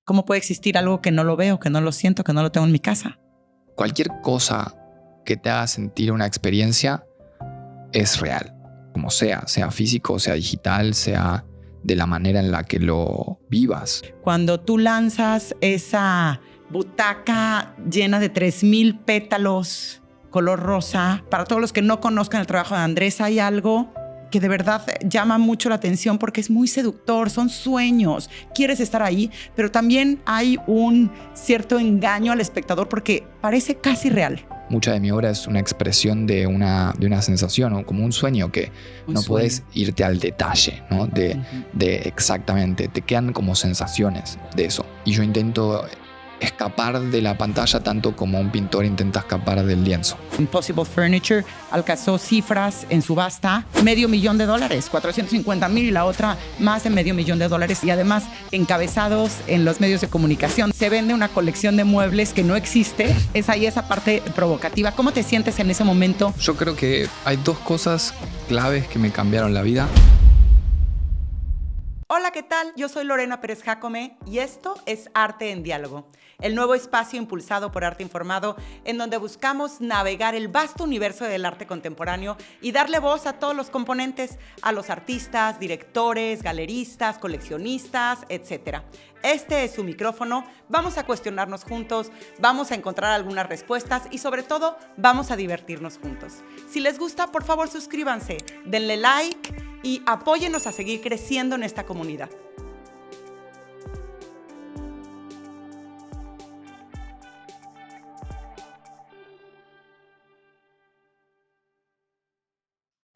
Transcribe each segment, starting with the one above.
¿Cómo puede existir algo que no lo veo, que no lo siento, que no lo tengo en mi casa? Cualquier cosa que te haga sentir una experiencia es real, como sea físico, sea digital, sea de la manera en la que lo vivas. Cuando tú lanzas esa butaca llena de 3,000 pétalos color rosa, para todos los que no conozcan el trabajo de Andrés, hay algo que de verdad llama mucho la atención porque es muy seductor, son sueños, quieres estar ahí, pero también hay un cierto engaño al espectador porque parece casi real. Mucha de mi obra es una expresión de una sensación o como un sueño que no puedes irte al detalle, ¿no? de exactamente, te quedan como sensaciones de eso. Y yo intento escapar de la pantalla tanto como un pintor intenta escapar del lienzo. Impossible Furniture alcanzó cifras en subasta $500,000, 450,000 y la otra más de $500,000 y además encabezados en los medios de comunicación. Se vende una colección de muebles que no existe. Es ahí esa parte provocativa. ¿Cómo te sientes en ese momento? Yo creo que hay dos cosas claves que me cambiaron la vida. Hola, ¿qué tal? Yo soy Lorena Pérez Jácome y esto es Arte en Diálogo, el nuevo espacio impulsado por Arte Informado en donde buscamos navegar el vasto universo del arte contemporáneo y darle voz a todos los componentes, a los artistas, directores, galeristas, coleccionistas, etc. Este es su micrófono, vamos a cuestionarnos juntos, vamos a encontrar algunas respuestas y sobre todo vamos a divertirnos juntos. Si les gusta, por favor suscríbanse, denle like y apóyennos a seguir creciendo en esta comunidad.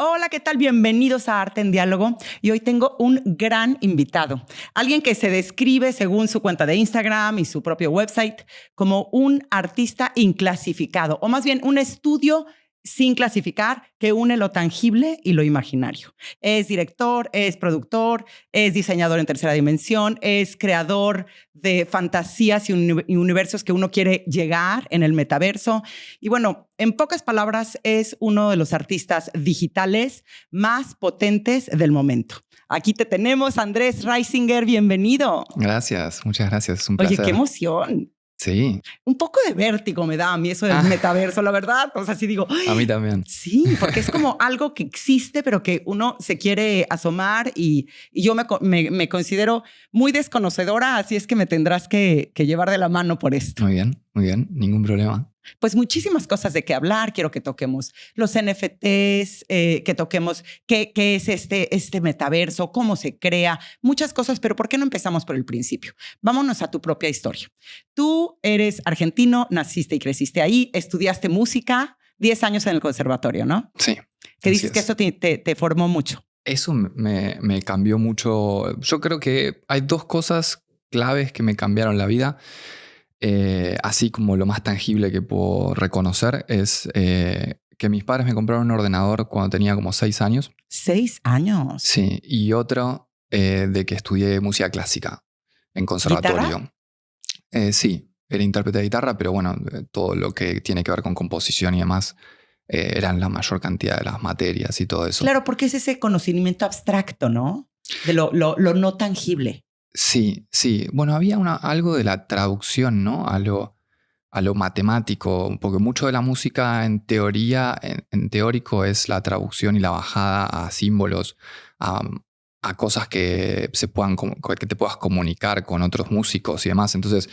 Hola, ¿qué tal? Bienvenidos a Arte en Diálogo. Y hoy tengo un gran invitado. Alguien que se describe, según su cuenta de Instagram y su propio website, como un artista inclasificado, o más bien un estudio sin clasificar que une lo tangible y lo imaginario. Es director, es productor, es diseñador en tercera dimensión, es creador de fantasías y universos que uno quiere llegar en el metaverso. Y bueno, en pocas palabras, es uno de los artistas digitales más potentes del momento. Aquí te tenemos, Andrés Reisinger, bienvenido. Gracias, muchas gracias, es un placer. Oye, qué emoción. Sí. Un poco de vértigo me da a mí eso del metaverso, la verdad. O sea, sí digo... A mí también. Sí, porque es como algo que existe, pero que uno se quiere asomar y yo me considero muy desconocedora, así es que me tendrás que llevar de la mano por esto. Muy bien, ningún problema. Pues muchísimas cosas de qué hablar. Quiero que toquemos los NFTs, que toquemos qué es este metaverso, cómo se crea, muchas cosas, pero ¿por qué no empezamos por el principio? Vámonos a tu propia historia. Tú eres argentino, naciste y creciste ahí, estudiaste música, 10 años en el conservatorio, ¿no? Sí. Que dices que eso te formó mucho. Eso me cambió mucho. Yo creo que hay dos cosas claves que me cambiaron la vida. Así como lo más tangible que puedo reconocer es que mis padres me compraron un ordenador cuando tenía como 6 años. ¿6 años? Sí, y otro de que estudié música clásica en conservatorio. Sí, era intérprete de guitarra, pero bueno, todo lo que tiene que ver con composición y demás eran la mayor cantidad de las materias y todo eso. Claro, porque es ese conocimiento abstracto, ¿no? De lo no tangible. Sí. Bueno, había algo de la traducción, ¿no? A lo matemático, porque mucho de la música en teoría, en teórico, es la traducción y la bajada a símbolos, a cosas que te puedas comunicar con otros músicos y demás. Entonces,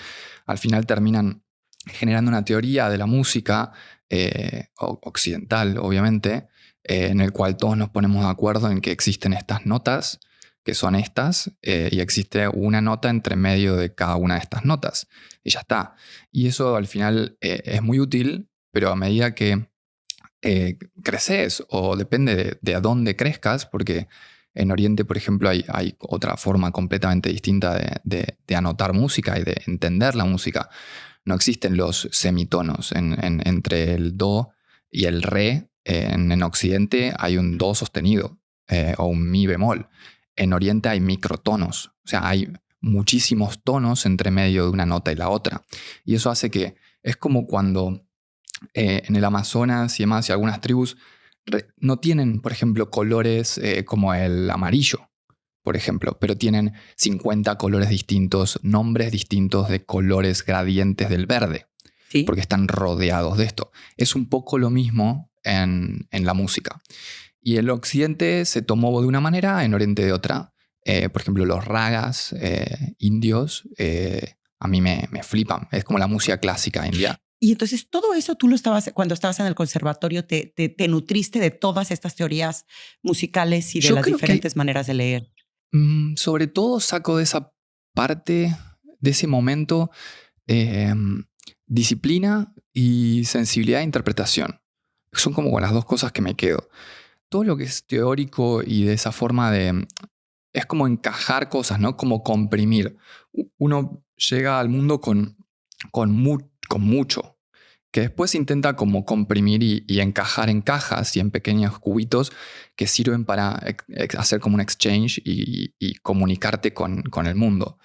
al final terminan generando una teoría de la música occidental, obviamente, en el cual todos nos ponemos de acuerdo en que existen estas notas, que son estas, y existe una nota entre medio de cada una de estas notas. Y ya está. Y eso al final es muy útil, pero a medida que creces, o depende de a dónde crezcas, porque en Oriente, por ejemplo, hay otra forma completamente distinta de anotar música y de entender la música. No existen los semitonos entre el do y el re. En Occidente hay un do sostenido o un mi bemol. En Oriente hay microtonos, o sea, hay muchísimos tonos entre medio de una nota y la otra. Y eso hace que es como cuando en el Amazonas y demás, y algunas tribus no tienen, por ejemplo, colores como el amarillo, por ejemplo, pero tienen 50 colores distintos, nombres distintos de colores gradientes del verde, Sí. porque están rodeados de esto. Es un poco lo mismo en la música. Y el occidente se tomó de una manera, en oriente de otra. Por ejemplo, los ragas indios a mí me flipan. Es como la música clásica india. Y entonces todo eso tú lo estabas, cuando estabas en el conservatorio, te nutriste de todas estas teorías musicales y de Yo las creo que diferentes maneras de leer. sobre todo saco de esa parte, de ese momento, disciplina y sensibilidad de interpretación. Son como las dos cosas que me quedo. Todo lo que es teórico y de esa forma de... Es como encajar cosas, ¿no? Como comprimir. Uno llega al mundo con mucho, que después intenta como comprimir y encajar en cajas y en pequeños cubitos que sirven para hacer como un exchange y comunicarte con el mundo.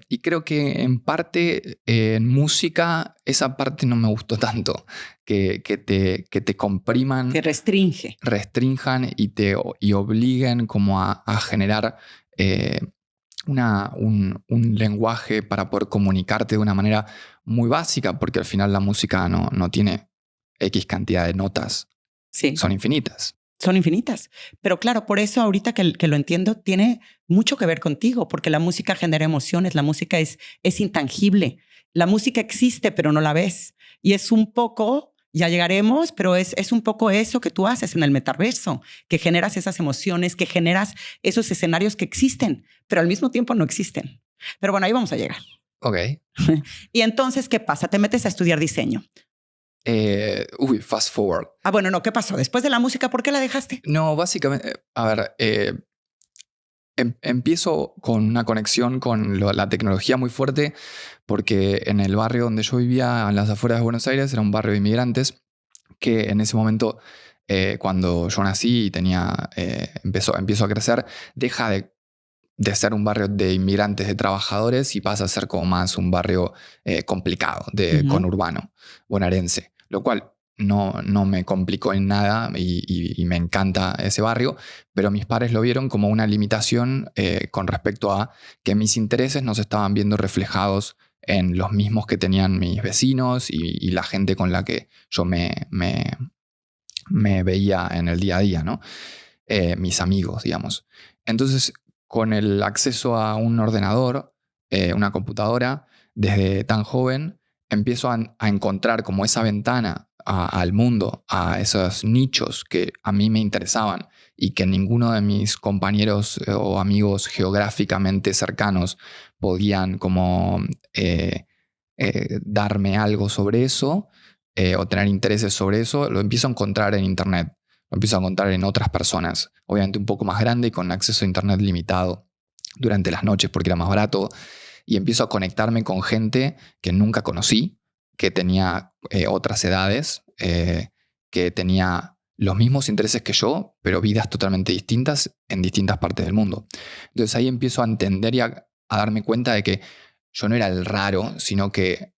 Y creo que en parte en música esa parte no me gustó tanto, que te compriman, Te restringe. restrinjan y obliguen como a generar un lenguaje para poder comunicarte de una manera muy básica, porque al final la música no tiene X cantidad de notas, Sí. son infinitas. Son infinitas. Pero claro, por eso ahorita que lo entiendo, tiene mucho que ver contigo, porque la música genera emociones, la música es intangible. La música existe, pero no la ves. Y es un poco, ya llegaremos, pero es un poco eso que tú haces en el metaverso, que generas esas emociones, que generas esos escenarios que existen, pero al mismo tiempo no existen. Pero bueno, ahí vamos a llegar. Ok. Y entonces, ¿qué pasa? Te metes a estudiar diseño. Fast forward. Bueno, no, ¿qué pasó? Después de la música, ¿por qué la dejaste? No, básicamente, a ver, empiezo con una conexión con la tecnología muy fuerte, porque en el barrio donde yo vivía, en las afueras de Buenos Aires, era un barrio de inmigrantes, que en ese momento, cuando yo nací y empiezo a crecer, deja de ser un barrio de inmigrantes, de trabajadores, y pasa a ser como más un barrio complicado, conurbano, bonaerense, lo cual no me complicó en nada y me encanta ese barrio, pero mis padres lo vieron como una limitación con respecto a que mis intereses no se estaban viendo reflejados en los mismos que tenían mis vecinos y la gente con la que yo me veía en el día a día, ¿no? Mis amigos, digamos. Entonces, con el acceso a un ordenador, una computadora, desde tan joven, empiezo a encontrar como esa ventana al mundo, a esos nichos que a mí me interesaban y que ninguno de mis compañeros o amigos geográficamente cercanos podían como darme algo sobre eso o tener intereses sobre eso. Lo empiezo a encontrar en internet. Lo empiezo a encontrar en otras personas, obviamente un poco más grande y con acceso a internet limitado durante las noches porque era más barato, y empiezo a conectarme con gente que nunca conocí, que tenía otras edades, que tenía los mismos intereses que yo, pero vidas totalmente distintas en distintas partes del mundo. Entonces ahí empiezo a entender y a darme cuenta de que yo no era el raro, sino que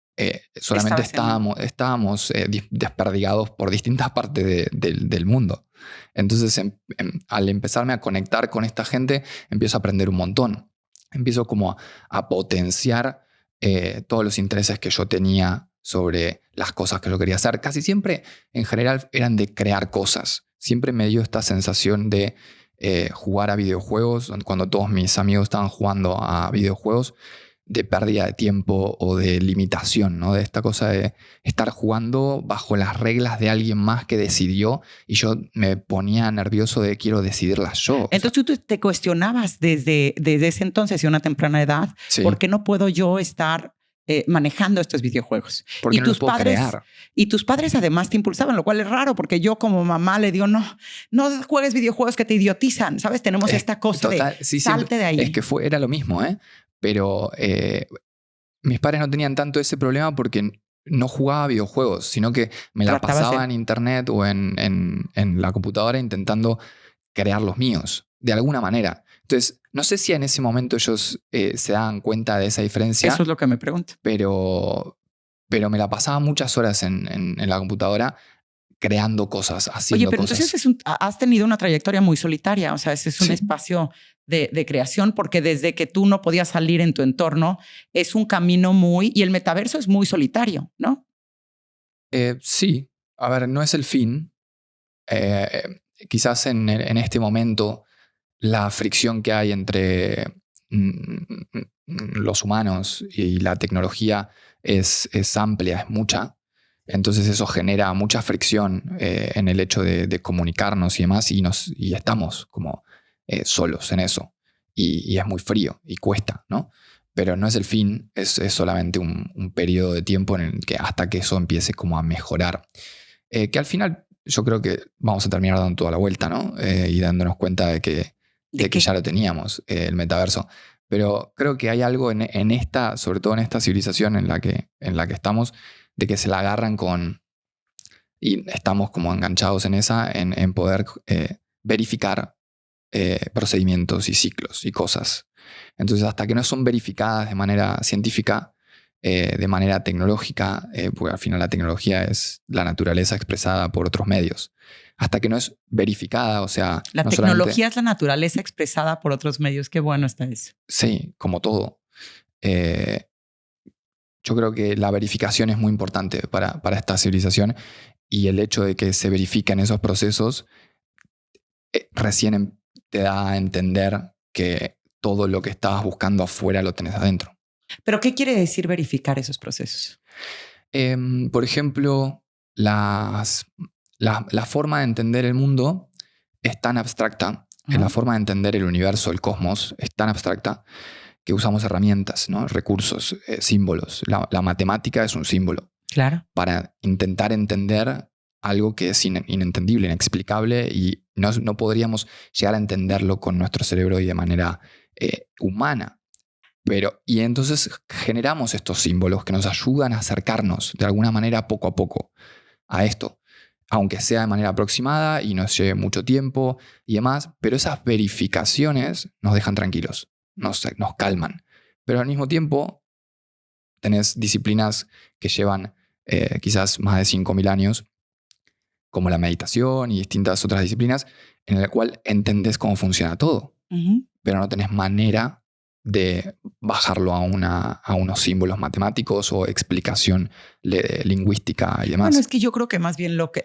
solamente estábamos desperdigados por distintas partes del mundo. Entonces, al empezarme a conectar con esta gente, empiezo a aprender un montón. Empiezo como a potenciar todos los intereses que yo tenía sobre las cosas que yo quería hacer. Casi siempre, en general, eran de crear cosas. Siempre me dio esta sensación de jugar a videojuegos. Cuando todos mis amigos estaban jugando a videojuegos, de pérdida de tiempo o de limitación, ¿no? De esta cosa de estar jugando bajo las reglas de alguien más que decidió y yo me ponía nervioso de quiero decidirlas yo. Entonces tú te cuestionabas desde ese entonces y una temprana edad, Sí. ¿por qué no puedo yo estar manejando estos videojuegos? Porque no los puedo crear. Y tus padres además te impulsaban, lo cual es raro porque yo como mamá le digo, no juegues videojuegos que te idiotizan, ¿sabes? Tenemos esta cosa total, de sí, salte de ahí. Es que era lo mismo, ¿eh? Pero mis padres no tenían tanto ese problema porque no jugaba videojuegos, sino que me la pasaba en internet o en la computadora intentando crear los míos, de alguna manera. Entonces, no sé si en ese momento ellos se daban cuenta de esa diferencia. Eso es lo que me pregunto. Pero me la pasaba muchas horas en la computadora creando cosas, haciendo cosas. Oye, pero entonces has tenido una trayectoria muy solitaria, o sea, ese es un espacio de creación, porque desde que tú no podías salir en tu entorno, es un camino y el metaverso es muy solitario, ¿no? Sí, a ver, no es el fin. Quizás en este momento la fricción que hay entre los humanos y la tecnología es amplia, es mucha. Entonces eso genera mucha fricción en el hecho de comunicarnos y demás, y estamos como solos en eso. Y es muy frío y cuesta, ¿no? Pero no es el fin, es solamente un periodo de tiempo en el que hasta que eso empiece como a mejorar. Que al final yo creo que vamos a terminar dando toda la vuelta, ¿no? Y dándonos cuenta de que ya lo teníamos, el metaverso. Pero creo que hay algo en esta, sobre todo en esta civilización en la que estamos, de que se la agarran y estamos como enganchados en esa, en poder verificar procedimientos y ciclos y cosas. Entonces, hasta que no son verificadas de manera científica, de manera tecnológica, porque al final la tecnología es la naturaleza expresada por otros medios. Hasta que no es verificada, o sea... La no tecnología es la naturaleza expresada por otros medios. Qué bueno está eso. Sí, como todo. Yo creo que la verificación es muy importante para esta civilización, y el hecho de que se verifiquen esos procesos recién te da a entender que todo lo que estabas buscando afuera lo tenés adentro. ¿Pero qué quiere decir verificar esos procesos? Por ejemplo, la forma de entender el mundo es tan abstracta, la forma de entender el universo, el cosmos, es tan abstracta que usamos herramientas, ¿no? Recursos, símbolos. La matemática es un símbolo. Claro. Para intentar entender algo que es inentendible, inexplicable, y no podríamos llegar a entenderlo con nuestro cerebro y de manera humana. Y entonces generamos estos símbolos que nos ayudan a acercarnos de alguna manera poco a poco a esto, aunque sea de manera aproximada y nos lleve mucho tiempo y demás, pero esas verificaciones nos dejan tranquilos, nos calman. Pero al mismo tiempo tenés disciplinas que llevan quizás más de 5.000 años, como la meditación y distintas otras disciplinas, en la cual entendés cómo funciona todo, pero no tenés manera de bajarlo a unos símbolos matemáticos o explicación lingüística y demás. Bueno, es que yo creo que más bien lo que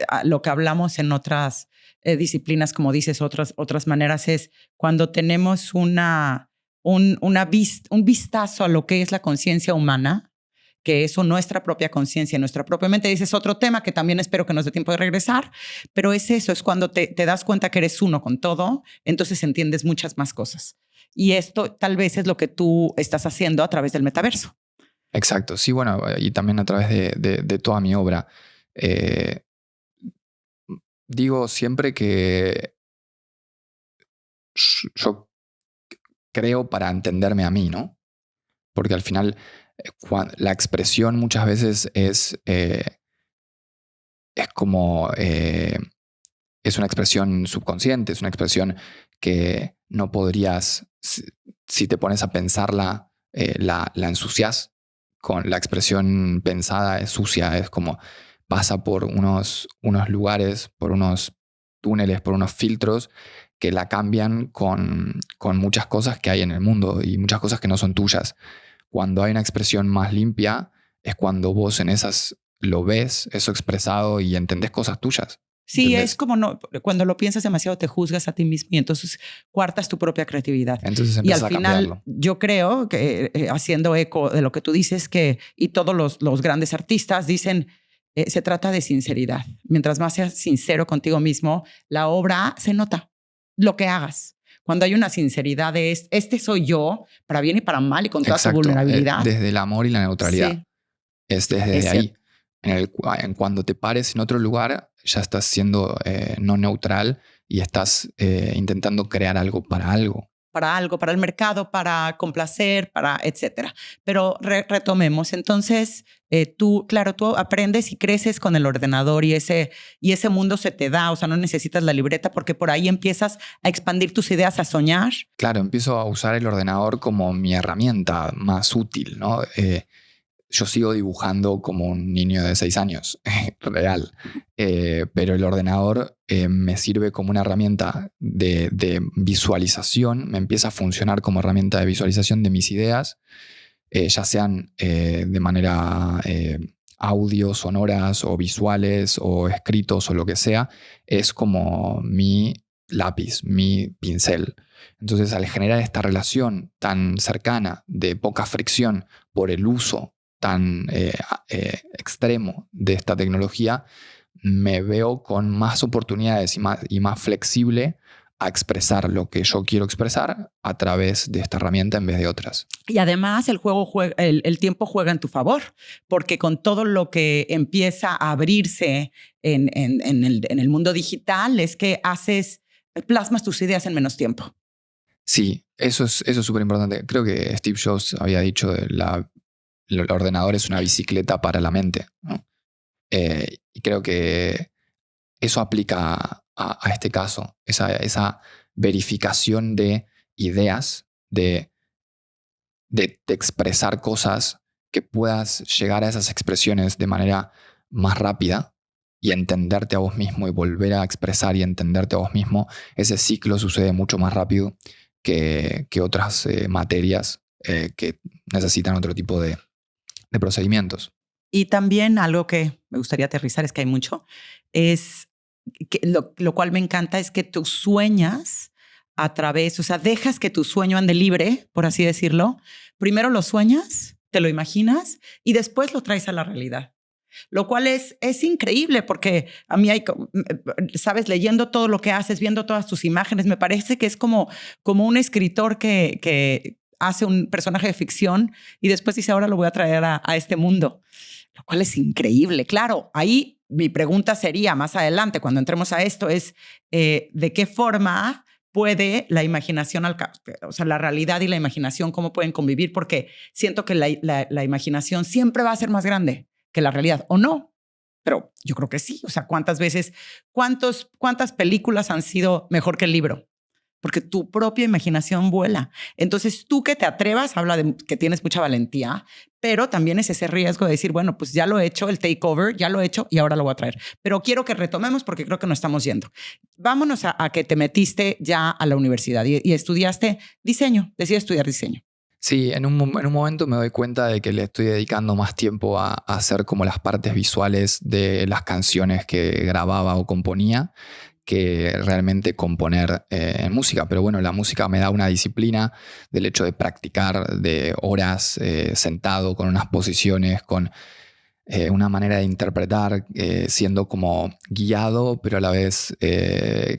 hablamos en otras disciplinas, como dices, otras maneras, es cuando tenemos un vistazo a lo que es la conciencia humana, que eso, nuestra propia conciencia, nuestra propia mente. Ese es otro tema que también espero que nos dé tiempo de regresar, pero es cuando te das cuenta que eres uno con todo, entonces entiendes muchas más cosas. Y esto tal vez es lo que tú estás haciendo a través del metaverso. Exacto, sí, bueno, y también a través de toda mi obra. Digo siempre que yo creo para entenderme a mí, ¿no? Porque al final la expresión muchas veces es como... es una expresión subconsciente, es una expresión que no podrías, si te pones a pensarla, la ensucias. Con la expresión pensada es sucia, es como pasa por unos lugares, por unos túneles, por unos filtros que la cambian con muchas cosas que hay en el mundo y muchas cosas que no son tuyas. Cuando hay una expresión más limpia es cuando vos en esas lo ves, eso expresado, y entendés cosas tuyas. Sí, ¿entendés? es como cuando lo piensas demasiado te juzgas a ti mismo y entonces coartas tu propia creatividad. Entonces y al a final cambiarlo. Yo creo que haciendo eco de lo que tú dices, y todos los grandes artistas dicen, se trata de sinceridad. Mientras más seas sincero contigo mismo, la obra se nota, lo que hagas. Cuando hay una sinceridad este soy yo, para bien y para mal y con toda su vulnerabilidad. Desde el amor y la neutralidad. Sí. Es desde ahí. En cuando te pares en otro lugar, ya estás siendo no neutral y estás intentando crear algo. Para el mercado, para complacer, para etcétera. Pero retomemos. Entonces, tú aprendes y creces con el ordenador y ese mundo se te da. O sea, no necesitas la libreta porque por ahí empiezas a expandir tus ideas, a soñar. Claro, empiezo a usar el ordenador como mi herramienta más útil, ¿no? yo sigo dibujando como un niño de 6 años, real. Pero el ordenador me sirve como una herramienta de visualización, me empieza a funcionar como herramienta de visualización de mis ideas, ya sean de manera audio, sonoras o visuales o escritos o lo que sea. Es como mi lápiz, mi pincel. Entonces, al generar esta relación tan cercana, de poca fricción por el uso tan extremo de esta tecnología, me veo con más oportunidades y más flexible a expresar lo que yo quiero expresar a través de esta herramienta en vez de otras. Y además el tiempo juega en tu favor, porque con todo lo que empieza a abrirse en el mundo digital es que plasmas tus ideas en menos tiempo. Sí, eso es súper importante. Creo que Steve Jobs había dicho el ordenador es una bicicleta para la mente, ¿no? Y creo que eso aplica a este caso, esa verificación de ideas, de expresar cosas, que puedas llegar a esas expresiones de manera más rápida y entenderte a vos mismo y volver a expresar y entenderte a vos mismo. Ese ciclo sucede mucho más rápido que otras materias que necesitan otro tipo de procedimientos. Y también algo que me gustaría aterrizar, es que hay mucho, es que lo cual me encanta, es que tú sueñas a través, o sea, dejas que tu sueño ande libre, por así decirlo. Primero lo sueñas, te lo imaginas y después lo traes a la realidad. Lo cual es increíble, porque a mí sabes, leyendo todo lo que haces, viendo todas tus imágenes, me parece que es como un escritor que hace un personaje de ficción y después dice, ahora lo voy a traer a este mundo, lo cual es increíble. Claro, ahí mi pregunta sería más adelante, cuando entremos a esto, es ¿de qué forma puede la imaginación, o sea, la realidad y la imaginación, cómo pueden convivir? Porque siento que la imaginación siempre va a ser más grande que la realidad, ¿o no? Pero yo creo que sí. O sea, ¿cuántas películas han sido mejor que el libro? Porque tu propia imaginación vuela. Entonces, tú que te atrevas, habla de que tienes mucha valentía, pero también es ese riesgo de decir, bueno, pues ya lo he hecho, el takeover, ya lo he hecho y ahora lo voy a traer. Pero quiero que retomemos porque creo que nos estamos yendo. Vámonos a que te metiste ya a la universidad y estudiaste diseño, decidiste estudiar diseño. Sí, en un momento me doy cuenta de que le estoy dedicando más tiempo a hacer como las partes visuales de las canciones que grababa o componía que realmente componer en música. Pero bueno, la música me da una disciplina del hecho de practicar de horas sentado con unas posiciones, con una manera de interpretar, siendo como guiado, pero a la vez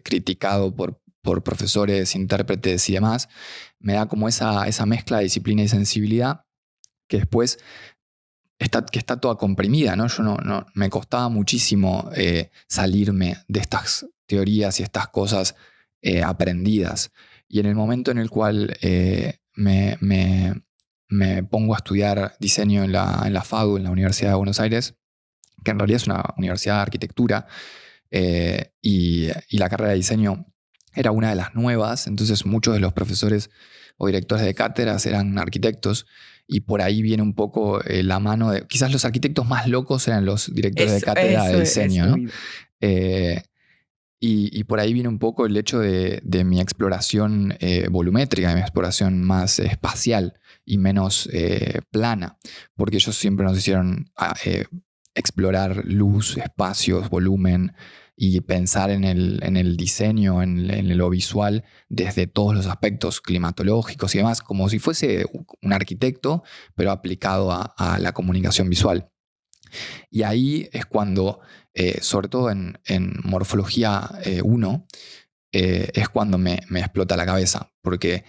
criticado por profesores, intérpretes y demás. Me da como esa mezcla de disciplina y sensibilidad que después está toda comprimida, ¿no? Yo no me costaba muchísimo salirme de estas teorías y estas cosas aprendidas. Y en el momento en el cual me pongo a estudiar diseño en la FADU, en la Universidad de Buenos Aires, que en realidad es una universidad de arquitectura, y la carrera de diseño era una de las nuevas, entonces muchos de los profesores o directores de cátedras eran arquitectos, y por ahí viene un poco la mano de... Quizás los arquitectos más locos eran los directores de cátedra de diseño, ¿no? Y por ahí viene un poco el hecho de mi exploración volumétrica, de mi exploración más espacial y menos plana, porque ellos siempre nos hicieron explorar luz, espacios, volumen y pensar en el diseño, en lo visual, desde todos los aspectos climatológicos y demás, como si fuese un arquitecto, pero aplicado a la comunicación visual. Y ahí es cuando, sobre todo en Morfología 1, es cuando me explota la cabeza, porque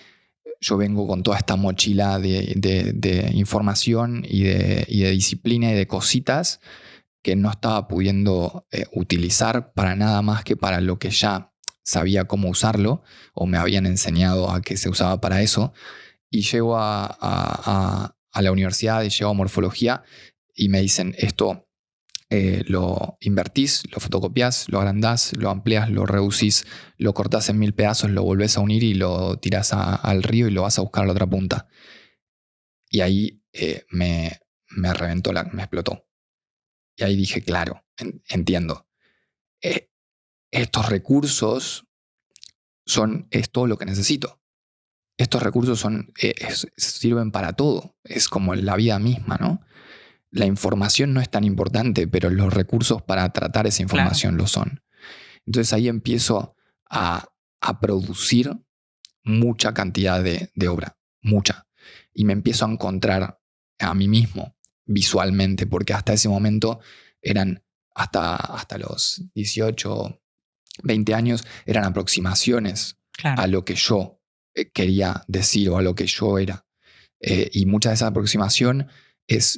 yo vengo con toda esta mochila de información y de disciplina y de cositas que no estaba pudiendo utilizar para nada más que para lo que ya sabía cómo usarlo, o me habían enseñado a que se usaba para eso. Y llego a la universidad y llego a Morfología y me dicen, esto lo invertís, lo fotocopiás, lo agrandás, lo ampliás, lo reducís, lo cortás en 1000 pedazos, lo volvés a unir y lo tirás al río y lo vas a buscar a la otra punta. Y ahí me me reventó, me explotó. Y ahí dije, claro, entiendo. Estos recursos es todo lo que necesito. Estos recursos sirven para todo. Es como la vida misma, ¿no? La información no es tan importante, pero los recursos para tratar esa información lo son. Entonces ahí empiezo a producir mucha cantidad de obra, mucha. Y me empiezo a encontrar a mí mismo visualmente, porque hasta ese momento eran, hasta los 18, 20 años, eran aproximaciones a lo que yo quería decir o a lo que yo era. Y mucha de esa aproximación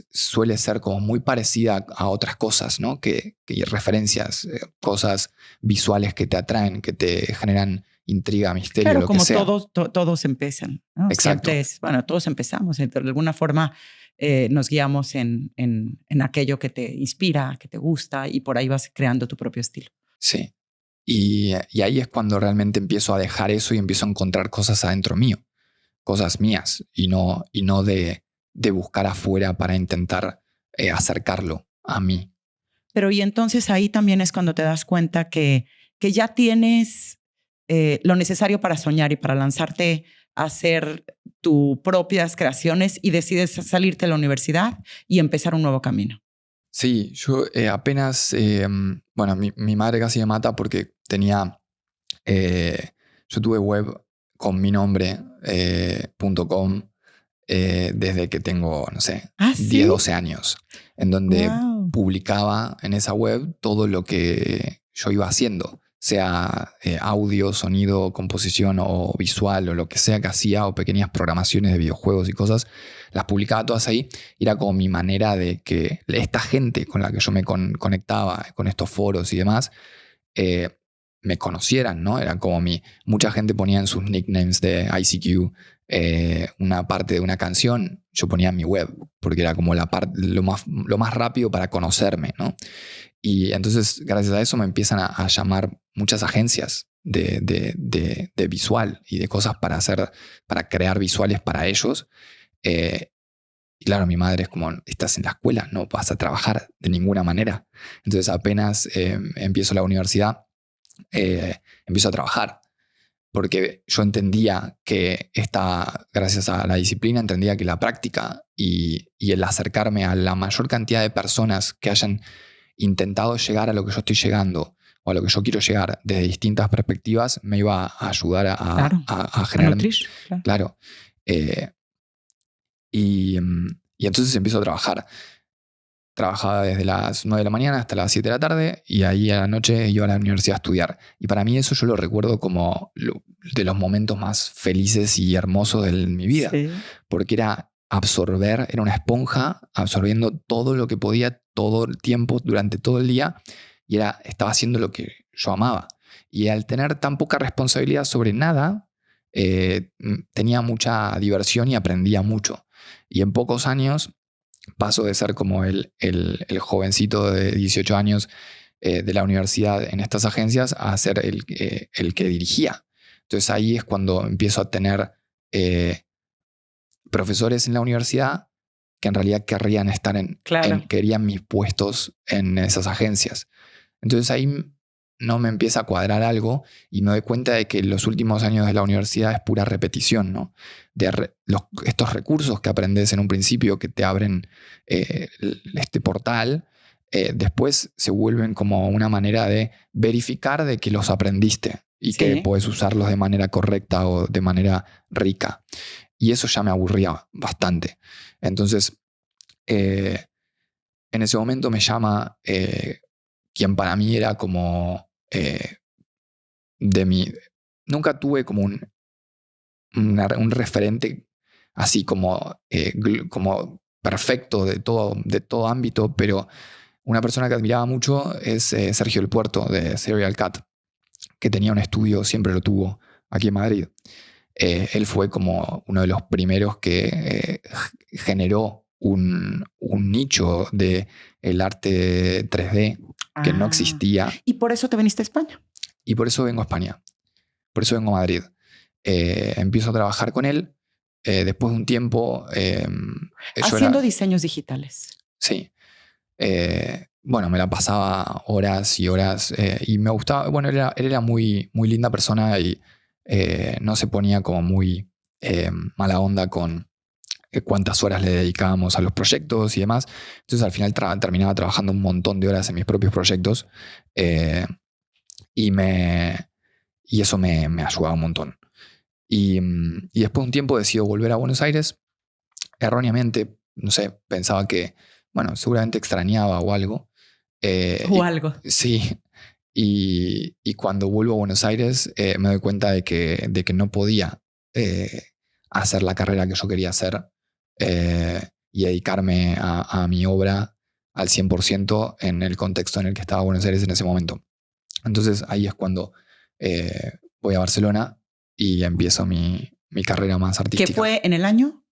suele ser como muy parecida a otras cosas, ¿no? Que referencias, cosas visuales que te atraen, que te generan intriga, misterio, Claro, lo como que sea. todos empiezan, ¿no? Exacto. Todos empezamos, de alguna forma nos guiamos en aquello que te inspira, que te gusta, y por ahí vas creando tu propio estilo. Sí. Y ahí es cuando realmente empiezo a dejar eso y empiezo a encontrar cosas adentro mío, cosas mías, y no de buscar afuera para intentar acercarlo a mí. Pero y entonces ahí también es cuando te das cuenta que ya tienes lo necesario para soñar y para lanzarte a hacer tus propias creaciones, y decides salirte de la universidad y empezar un nuevo camino. Sí, yo apenas, bueno, mi madre casi me mata porque yo tuve web con mi nombre, .com, desde que tengo, no sé, ¿Ah, 10, sí? 12 años, en donde Wow. publicaba en esa web todo lo que yo iba haciendo, sea audio, sonido, composición o visual o lo que sea que hacía, o pequeñas programaciones de videojuegos y cosas, las publicaba todas ahí. Y era como mi manera de que esta gente con la que yo me conectaba, con estos foros y demás, me conocieran, ¿no? Era como mucha gente ponía en sus nicknames de ICQ una parte de una canción, yo ponía en mi web, porque era como lo más rápido para conocerme, ¿no? Y entonces, gracias a eso, me empiezan a llamar muchas agencias de visual y de cosas para crear visuales para ellos. Y claro, mi madre es como, estás en la escuela, no vas a trabajar de ninguna manera. Entonces, apenas empiezo la universidad, empiezo a trabajar, porque yo entendía que gracias a la disciplina, entendía que la práctica y el acercarme a la mayor cantidad de personas que hayan intentado llegar a lo que yo estoy llegando o a lo que yo quiero llegar desde distintas perspectivas, me iba a ayudar a generar... A nutrir, claro. Claro. Y entonces empiezo a trabajar. Trabajaba desde las 9 de la mañana hasta las 7 de la tarde, y ahí a la noche iba a la universidad a estudiar. Y para mí eso yo lo recuerdo como de los momentos más felices y hermosos de mi vida. Sí. Porque era una esponja absorbiendo todo lo que podía todo el tiempo, durante todo el día, y estaba haciendo lo que yo amaba. Y al tener tan poca responsabilidad sobre nada, tenía mucha diversión y aprendía mucho. Y en pocos años paso de ser como el jovencito de 18 años de la universidad en estas agencias a ser el que dirigía. Entonces ahí es cuando empiezo a tener profesores en la universidad que en realidad querrían estar querían mis puestos en esas agencias. Entonces ahí no me empieza a cuadrar algo, y me doy cuenta de que los últimos años de la universidad es pura repetición, ¿no? Estos recursos que aprendes en un principio, que te abren este portal, después se vuelven como una manera de verificar de que los aprendiste y que puedes usarlos de manera correcta o de manera rica. Y eso ya me aburría bastante. Entonces, en ese momento me llama quien para mí era como nunca tuve como un referente así como perfecto de todo ámbito, pero una persona que admiraba mucho es Sergio El Puerto de Serial Cat, que tenía un estudio, siempre lo tuvo, aquí en Madrid. Él fue como uno de los primeros que generó un nicho del arte 3D que no existía. ¿Y por eso te viniste a España? Y por eso vengo a España. Por eso vengo a Madrid. Empiezo a trabajar con él después de un tiempo... Haciendo diseños digitales. Sí. Bueno, me la pasaba horas y horas y me gustaba. Bueno, él era muy, muy linda persona y no se ponía como muy mala onda con cuántas horas le dedicábamos a los proyectos y demás. Entonces al final terminaba trabajando un montón de horas en mis propios proyectos y eso me ayudaba un montón. Y después de un tiempo decido volver a Buenos Aires. Erróneamente, no sé, pensaba que, bueno, seguramente extrañaba o algo. O algo. Sí. Y cuando vuelvo a Buenos Aires me doy cuenta de que no podía hacer la carrera que yo quería hacer y dedicarme a mi obra al 100% en el contexto en el que estaba Buenos Aires en ese momento. Entonces ahí es cuando voy a Barcelona y empiezo mi carrera más artística. ¿Qué fue en el año?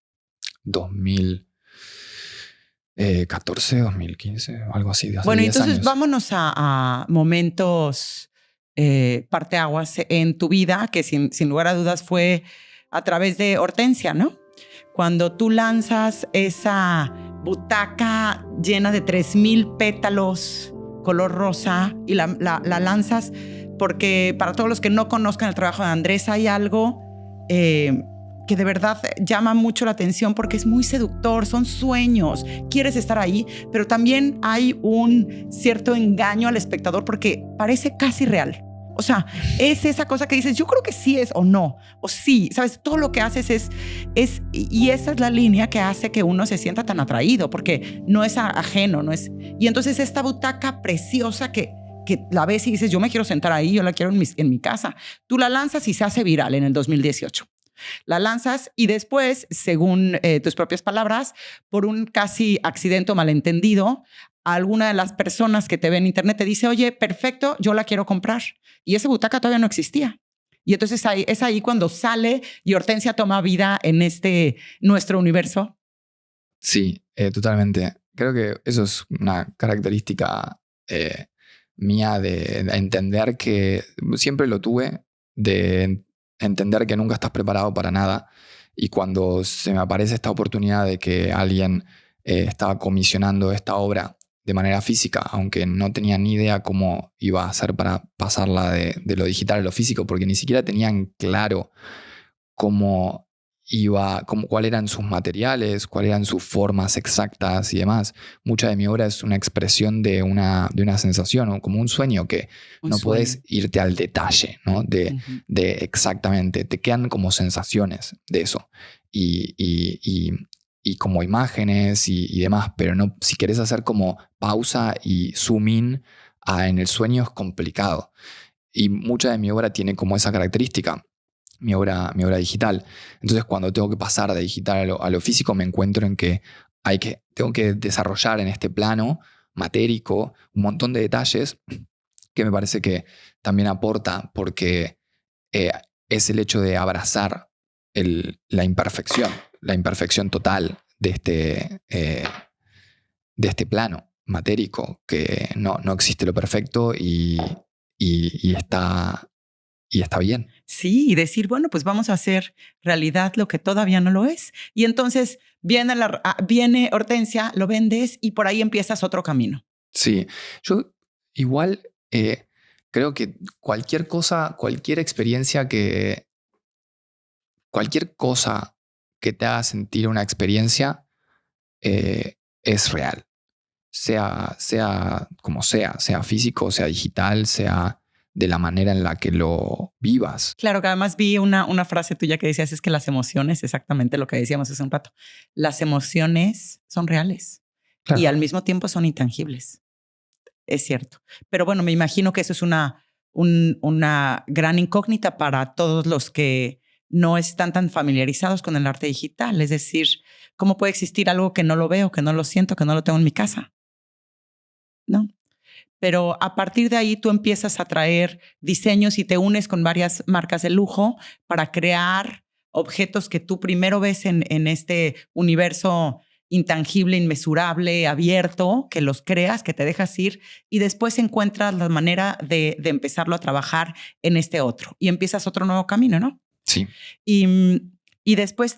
2014, 2015, algo así. De hace bueno, 10 entonces años. Vámonos a momentos parteaguas en tu vida, que sin lugar a dudas fue a través de Hortensia, ¿no? Cuando tú lanzas esa butaca llena de 3,000 pétalos color rosa y la lanzas porque para todos los que no conozcan el trabajo de Andrés hay algo que de verdad llama mucho la atención porque es muy seductor, son sueños, quieres estar ahí, pero también hay un cierto engaño al espectador porque parece casi real. O sea, es esa cosa que dices, yo creo que sí es o no, o sí, ¿sabes? Todo lo que haces es y esa es la línea que hace que uno se sienta tan atraído, porque no es ajeno, no es... Y entonces esta butaca preciosa que la ves y dices, yo me quiero sentar ahí, yo la quiero en mi casa. Tú la lanzas y se hace viral en el 2018. La lanzas y después, según tus propias palabras, por un casi accidente o malentendido, alguna de las personas que te ven en internet te dice, oye, perfecto, yo la quiero comprar. Y esa butaca todavía no existía. Y entonces es ahí cuando sale y Hortensia toma vida en nuestro universo. Sí, totalmente. Creo que eso es una característica mía de entender que siempre lo tuve, de entender que nunca estás preparado para nada. Y cuando se me aparece esta oportunidad de que alguien estaba comisionando esta obra de manera física, aunque no tenía ni idea cómo iba a hacer para pasarla de lo digital a lo físico, porque ni siquiera tenían claro cuáles eran sus materiales, cuáles eran sus formas exactas y demás. Mucha de mi obra es una expresión de una sensación, ¿no? Como un sueño que no puedes irte al detalle, ¿no? De exactamente, te quedan como sensaciones de eso y como imágenes y demás, pero no, si querés hacer como pausa y zoom in en el sueño es complicado. Y mucha de mi obra tiene como esa característica. Mi obra digital. Entonces, cuando tengo que pasar de digital a lo físico, me encuentro en que tengo que desarrollar en este plano matérico un montón de detalles que me parece que también aporta, porque es el hecho de abrazar la imperfección total de este plano matérico, que no existe lo perfecto y está bien. Sí, y decir, bueno, pues vamos a hacer realidad lo que todavía no lo es. Y entonces viene Hortensia, lo vendes y por ahí empiezas otro camino. Sí, yo igual creo que cualquier cosa que te haga sentir una experiencia es real. Sea como sea físico, sea digital, sea de la manera en la que lo vivas. Claro, que además vi una frase tuya que decías, es que las emociones, exactamente lo que decíamos hace un rato, las emociones son reales y al mismo tiempo son intangibles. Es cierto. Pero bueno, me imagino que eso es una gran incógnita para todos los que no están tan familiarizados con el arte digital. Es decir, ¿cómo puede existir algo que no lo veo, que no lo siento, que no lo tengo en mi casa? ¿No? Pero a partir de ahí tú empiezas a traer diseños y te unes con varias marcas de lujo para crear objetos que tú primero ves en este universo intangible, inmesurable, abierto, que los creas, que te dejas ir y después encuentras la manera de empezarlo a trabajar en este otro y empiezas otro nuevo camino, ¿no? Sí. Y Y después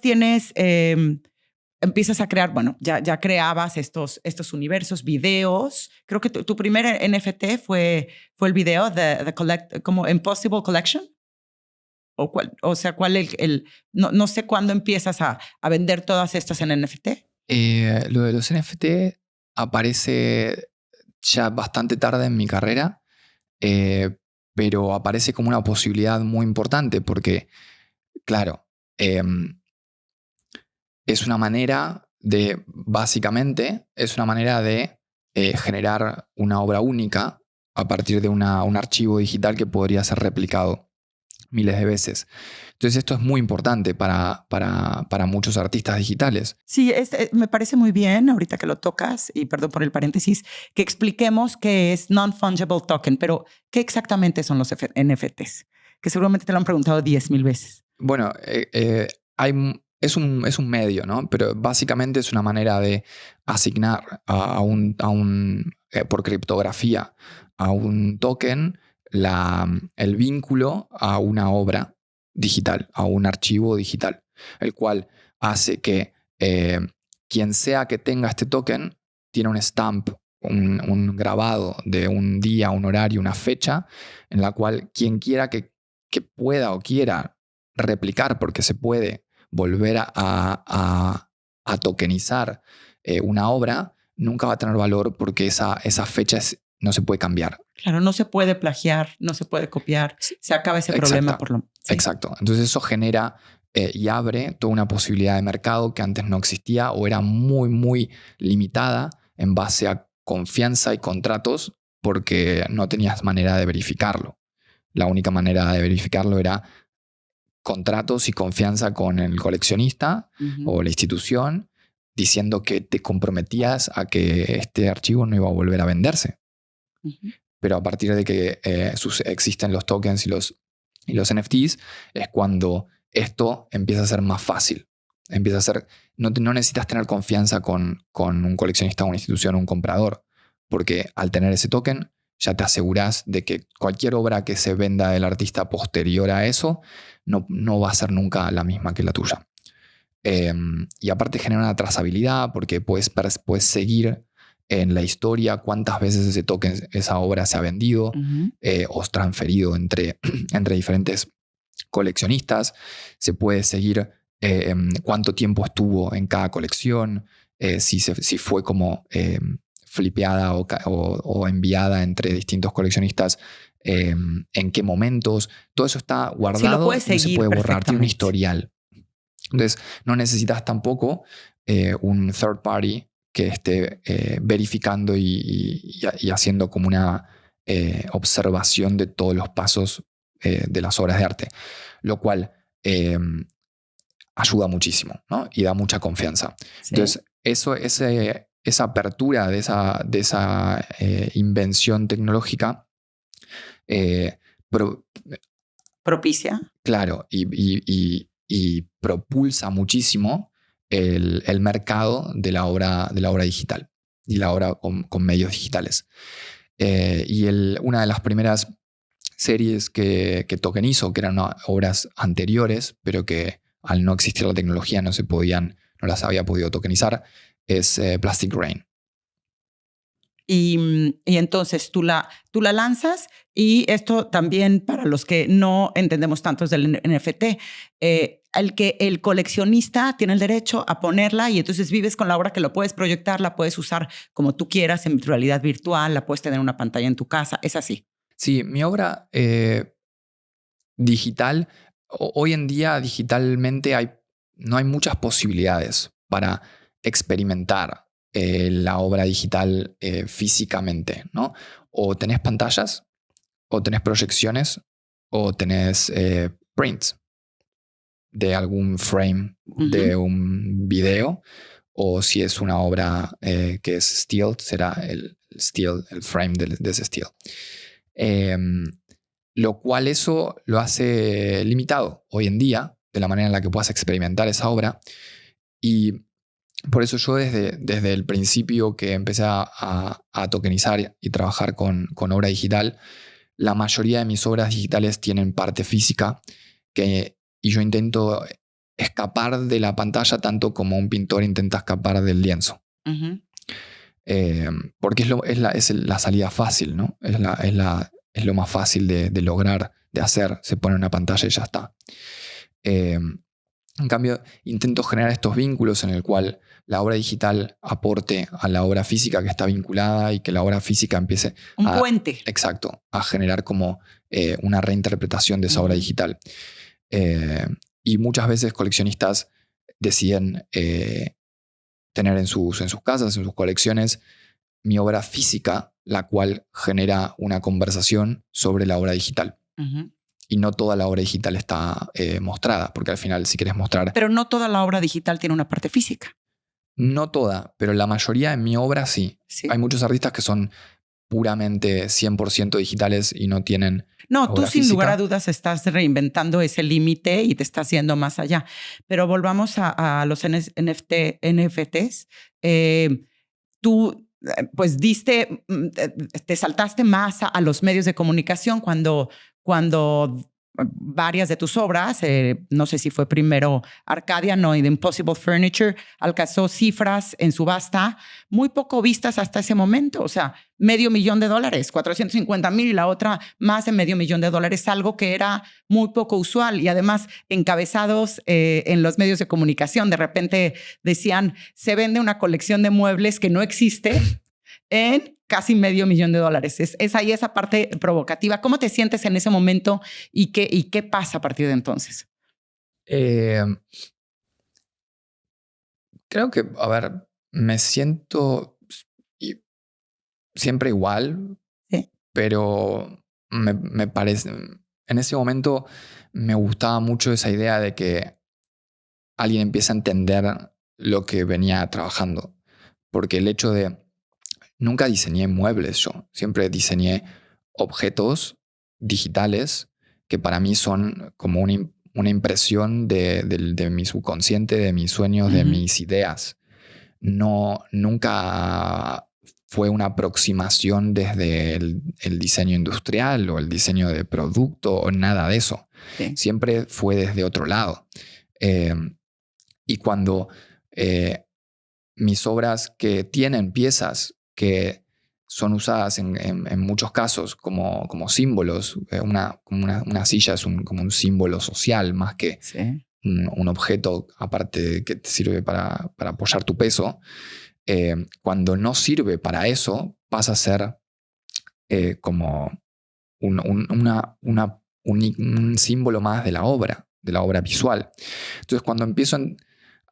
empiezas a crear, bueno, ya creabas estos universos, videos. Creo que tu primer NFT fue el video de como Impossible Collection. O sea, ¿cuál no sé cuándo empiezas a vender todas estas en NFT? Lo de los NFT aparece ya bastante tarde en mi carrera, pero aparece como una posibilidad muy importante porque, claro, es una manera básicamente, es una manera de generar una obra única a partir de un archivo digital que podría ser replicado miles de veces. Entonces esto es muy importante para muchos artistas digitales. Sí, me parece muy bien, ahorita que lo tocas, y perdón por el paréntesis, que expliquemos qué es Non-Fungible Token, pero ¿qué exactamente son los NFTs? Que seguramente te lo han preguntado 10,000 veces. Bueno, es un medio, ¿no? Pero básicamente es una manera de asignar por criptografía a un token el vínculo a una obra digital, a un archivo digital, el cual hace que quien sea que tenga este token tiene un stamp, un grabado de un día, un horario, una fecha, en la cual quien quiera que pueda o quiera replicar, porque se puede volver a tokenizar una obra, nunca va a tener valor porque esa fecha no se puede cambiar. Claro, no se puede plagiar, no se puede copiar. Se acaba ese problema por lo sí. Exacto. Entonces eso genera y abre toda una posibilidad de mercado que antes no existía o era muy, muy limitada en base a confianza y contratos porque no tenías manera de verificarlo. La única manera de verificarlo era contratos y confianza con el coleccionista o la institución diciendo que te comprometías a que este archivo no iba a volver a venderse. Pero a partir de que existen los tokens y los NFTs es cuando esto empieza a ser más fácil. Empieza a ser, no necesitas tener confianza con un coleccionista, una institución o un comprador, porque al tener ese token ya te aseguras de que cualquier obra que se venda del artista posterior a eso no va a ser nunca la misma que la tuya. Y aparte genera una trazabilidad porque puedes seguir en la historia cuántas veces ese token, esa obra se ha vendido o transferido entre diferentes coleccionistas. Se puede seguir cuánto tiempo estuvo en cada colección, si fue como flipeada o enviada entre distintos coleccionistas, en qué momentos. Todo eso está guardado, sí, lo puedes seguir, no se puede borrar, tiene un historial. Entonces no necesitas tampoco un third party que esté verificando y haciendo como una observación de todos los pasos de las obras de arte, lo cual ayuda muchísimo, ¿no? Y da mucha confianza. Sí. Entonces, esa apertura de esa invención tecnológica propicia. Claro, y propulsa muchísimo el mercado de la obra digital y la obra con medios digitales. Y una de las primeras series que tokenizó, que eran obras anteriores, pero que al no existir la tecnología no las había podido tokenizar, es Plastic Rain. Y entonces tú la lanzas, y esto también para los que no entendemos tanto del NFT, el coleccionista tiene el derecho a ponerla y entonces vives con la obra, que lo puedes proyectar, la puedes usar como tú quieras en realidad virtual, la puedes tener en una pantalla en tu casa, es así. Sí, mi obra digital, hoy en día digitalmente no hay muchas posibilidades para experimentar la obra digital físicamente, ¿no? O tenés pantallas, o tenés proyecciones, o tenés prints de algún frame de un video, o si es una obra que es steel, será el frame de ese steel. Lo cual eso lo hace limitado hoy en día de la manera en la que puedas experimentar esa obra. Y por eso yo desde el principio que empecé a tokenizar y trabajar con obra digital, la mayoría de mis obras digitales tienen parte física y yo intento escapar de la pantalla tanto como un pintor intenta escapar del lienzo. Ujú. Porque es la salida fácil, ¿no? Es lo más fácil de lograr, de hacer. Se pone una pantalla y ya está. En cambio, intento generar estos vínculos en el cual la obra digital aporte a la obra física que está vinculada y que la obra física empiece Un puente. Exacto, a generar como una reinterpretación de esa obra digital. Y muchas veces coleccionistas deciden tener en sus casas, en sus colecciones, mi obra física, la cual genera una conversación sobre la obra digital. Ujú. Y no toda la obra digital está mostrada, porque al final si quieres mostrar... Pero no toda la obra digital tiene una parte física. No toda, pero la mayoría de mi obra sí. Sí. Hay muchos artistas que son puramente 100% digitales y no tienen No, obra tú sin física. lugar a dudas estás reinventando ese límite y te estás yendo más allá. Pero volvamos a los NFTs. Tú pues te saltaste más a los medios de comunicación cuando varias de tus obras, no sé si fue primero Arcadia, no, y The Impossible Furniture, alcanzó cifras en subasta muy poco vistas hasta ese momento. O sea, $500,000, 450,000 y la otra más de $500,000, algo que era muy poco usual. Y además encabezados en los medios de comunicación, de repente decían, se vende una colección de muebles que no existe en casi $500,000. Es ahí esa parte provocativa. ¿Cómo te sientes en ese momento y qué pasa a partir de entonces? Creo que, a ver, me siento siempre igual, Sí. pero me parece... En ese momento me gustaba mucho esa idea de que alguien empieza a entender lo que venía trabajando. Porque el hecho de... Nunca diseñé muebles yo, siempre diseñé objetos digitales que para mí son como una impresión de mi subconsciente, de mis sueños, de mis ideas. No, nunca fue una aproximación desde el diseño industrial o el diseño de producto o nada de eso. Sí. Siempre fue desde otro lado. Y cuando mis obras que tienen piezas que son usadas en muchos casos como símbolos, una silla es como un símbolo social más que Sí. un objeto aparte que te sirve para apoyar tu peso. Cuando no sirve para eso, pasa a ser como un símbolo más de la obra visual. Entonces, cuando empiezo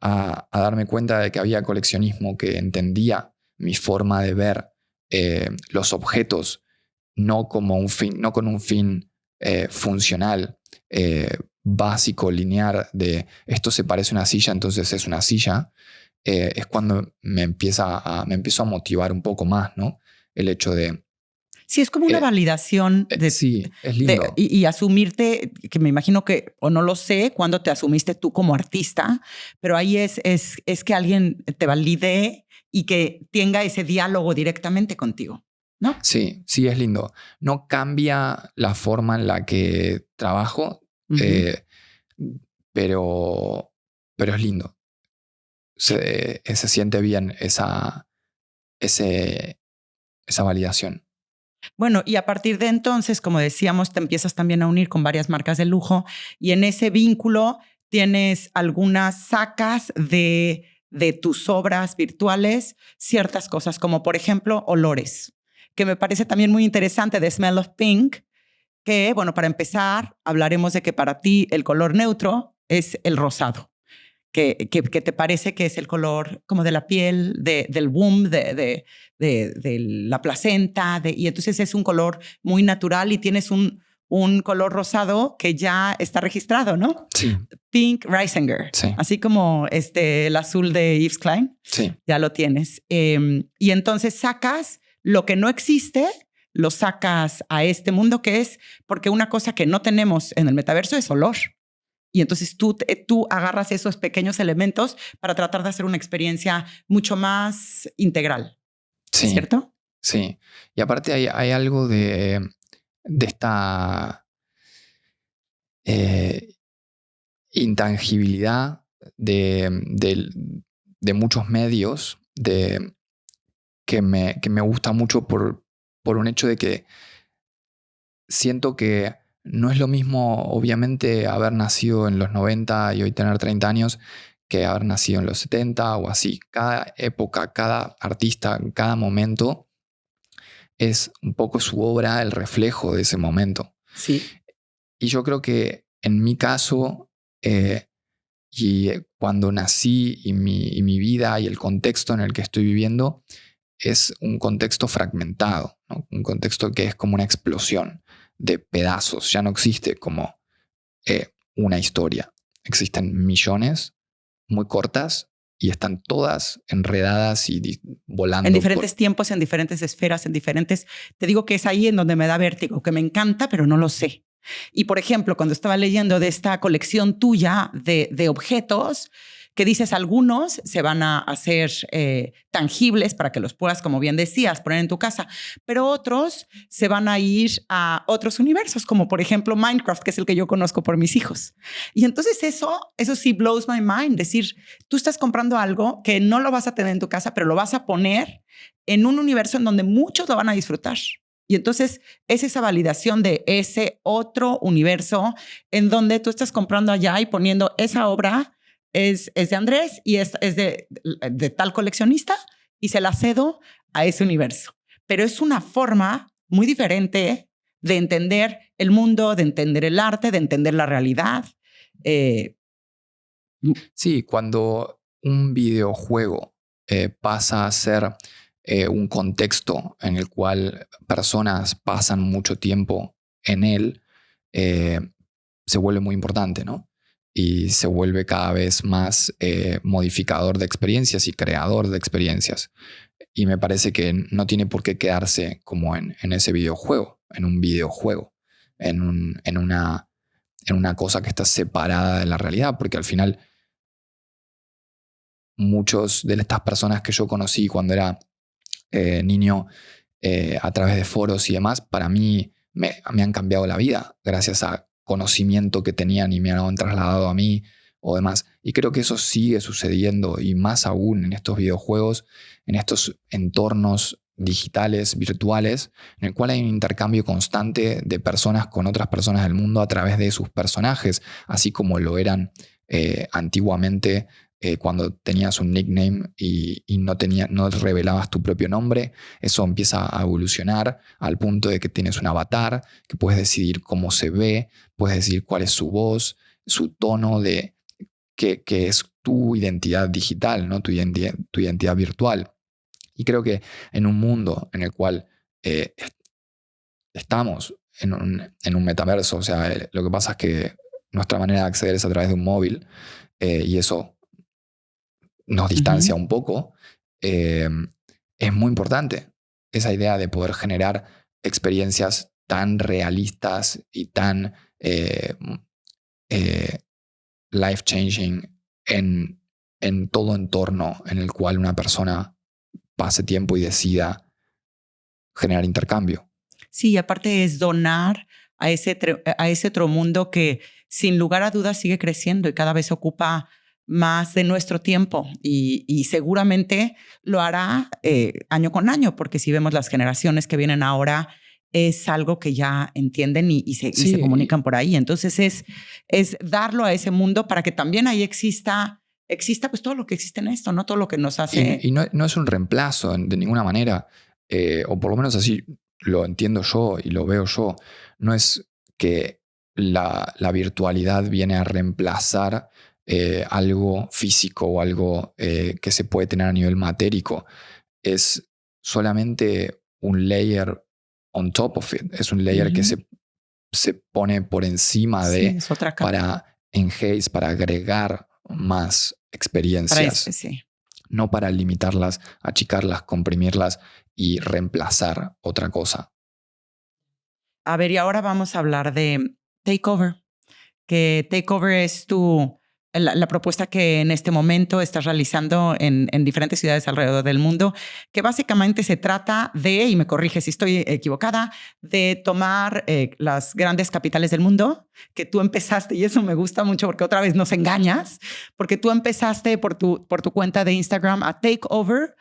a darme cuenta de que había coleccionismo que entendía mi forma de ver los objetos no como un fin, no con un fin funcional, básico, lineal, de esto se parece a una silla, entonces es una silla, es cuando me empiezo a motivar un poco más, ¿no? El hecho de... Sí, es como una validación sí, es lindo. y asumirte, que me imagino que, o no lo sé, cuándo te asumiste tú como artista, pero ahí es que alguien te valide y que tenga ese diálogo directamente contigo, ¿no? Sí, sí, es lindo. No cambia la forma en la que trabajo, pero es lindo. Se siente bien esa validación. Bueno, y a partir de entonces, como decíamos, te empiezas también a unir con varias marcas de lujo y en ese vínculo tienes sacas de tus obras virtuales ciertas cosas, como por ejemplo olores, que me parece también muy interesante, de Smell of Pink, que, bueno, para empezar, hablaremos de que para ti el color neutro es el rosado. Que te parece que es el color como de la piel, del womb, de la placenta, y entonces es un color muy natural y tienes un color rosado que ya está registrado, ¿no? Sí. Pink Reisinger, sí. Así como el azul de Yves Klein, sí. Ya lo tienes. Y entonces sacas lo que no existe, lo sacas a este mundo que es, porque una cosa que no tenemos en el metaverso es olor. Y entonces tú agarras esos pequeños elementos para tratar de hacer una experiencia mucho más integral. Sí, ¿Cierto? Sí. Y aparte hay algo de esta intangibilidad de muchos medios que me gusta mucho por un hecho de que siento que no es lo mismo, obviamente, haber nacido en los 90 y hoy tener 30 años que haber nacido en los 70 o así. Cada época, cada artista, cada momento es un poco su obra, el reflejo de ese momento. Sí. Y yo creo que en mi caso, cuando nací y mi vida y el contexto en el que estoy viviendo es un contexto fragmentado, ¿no? Un contexto que es como una explosión de pedazos. Ya no existe como una historia. Existen millones muy cortas y están todas enredadas y volando. En diferentes tiempos, en diferentes esferas, en diferentes... Te digo que es ahí en donde me da vértigo, que me encanta, pero no lo sé. Y, por ejemplo, cuando estaba leyendo de esta colección tuya de objetos, que dices algunos se van a hacer tangibles para que los puedas, como bien decías, poner en tu casa, pero otros se van a ir a otros universos, como por ejemplo Minecraft, que es el que yo conozco por mis hijos. Y entonces eso sí blows my mind, decir, tú estás comprando algo que no lo vas a tener en tu casa, pero lo vas a poner en un universo en donde muchos lo van a disfrutar. Y entonces es esa validación de ese otro universo en donde tú estás comprando allá y poniendo esa obra es de Andrés y es de tal coleccionista y se la cedo a ese universo. Pero es una forma muy diferente de entender el mundo, de entender el arte, de entender la realidad. Sí, cuando un videojuego pasa a ser un contexto en el cual personas pasan mucho tiempo en él, se vuelve muy importante, ¿no? Y se vuelve cada vez más modificador de experiencias y creador de experiencias. Y me parece que no tiene por qué quedarse como en ese videojuego, en un videojuego, en una cosa que está separada de la realidad, porque al final muchos de estas personas que yo conocí cuando era niño a través de foros y demás, para mí me han cambiado la vida gracias a conocimiento que tenían y me han trasladado a mí o demás. Y creo que eso sigue sucediendo y más aún en estos videojuegos, en estos entornos digitales, virtuales, en el cual hay un intercambio constante de personas con otras personas del mundo a través de sus personajes, así como lo eran antiguamente cuando tenías un nickname y no revelabas tu propio nombre. Eso empieza a evolucionar al punto de que tienes un avatar, que puedes decidir cómo se ve, puedes decidir cuál es su voz, su tono de que es tu identidad digital, ¿no? Tu identidad virtual. Y creo que en un mundo en el cual estamos en un metaverso, o sea, lo que pasa es que nuestra manera de acceder es a través de un móvil y eso nos distancia un poco, es muy importante esa idea de poder generar experiencias tan realistas y tan life-changing en todo entorno en el cual una persona pase tiempo y decida generar intercambio. Sí, aparte es donar a ese otro mundo que sin lugar a dudas sigue creciendo y cada vez ocupa más de nuestro tiempo y seguramente lo hará año con año, porque si vemos las generaciones que vienen ahora, es algo que ya entienden y se comunican por ahí. Entonces es darlo a ese mundo para que también ahí exista pues todo lo que existe en esto, ¿no? Todo lo que nos hace... Y no es un reemplazo de ninguna manera, o por lo menos así lo entiendo yo y lo veo yo. No es que la virtualidad viene a reemplazar algo físico o algo que se puede tener a nivel matérico. Es solamente un layer on top of it. Es un layer que se pone por encima de es otra capa. Para enhance, para agregar más experiencias. No para limitarlas, achicarlas, comprimirlas y reemplazar otra cosa. A ver, y ahora vamos a hablar de Takeover. Que Takeover es tu la propuesta que en este momento estás realizando en diferentes ciudades alrededor del mundo, que básicamente se trata de, y me corrige si estoy equivocada, de tomar las grandes capitales del mundo, que tú empezaste, y eso me gusta mucho porque otra vez nos engañas, porque tú empezaste por tu cuenta de Instagram a take over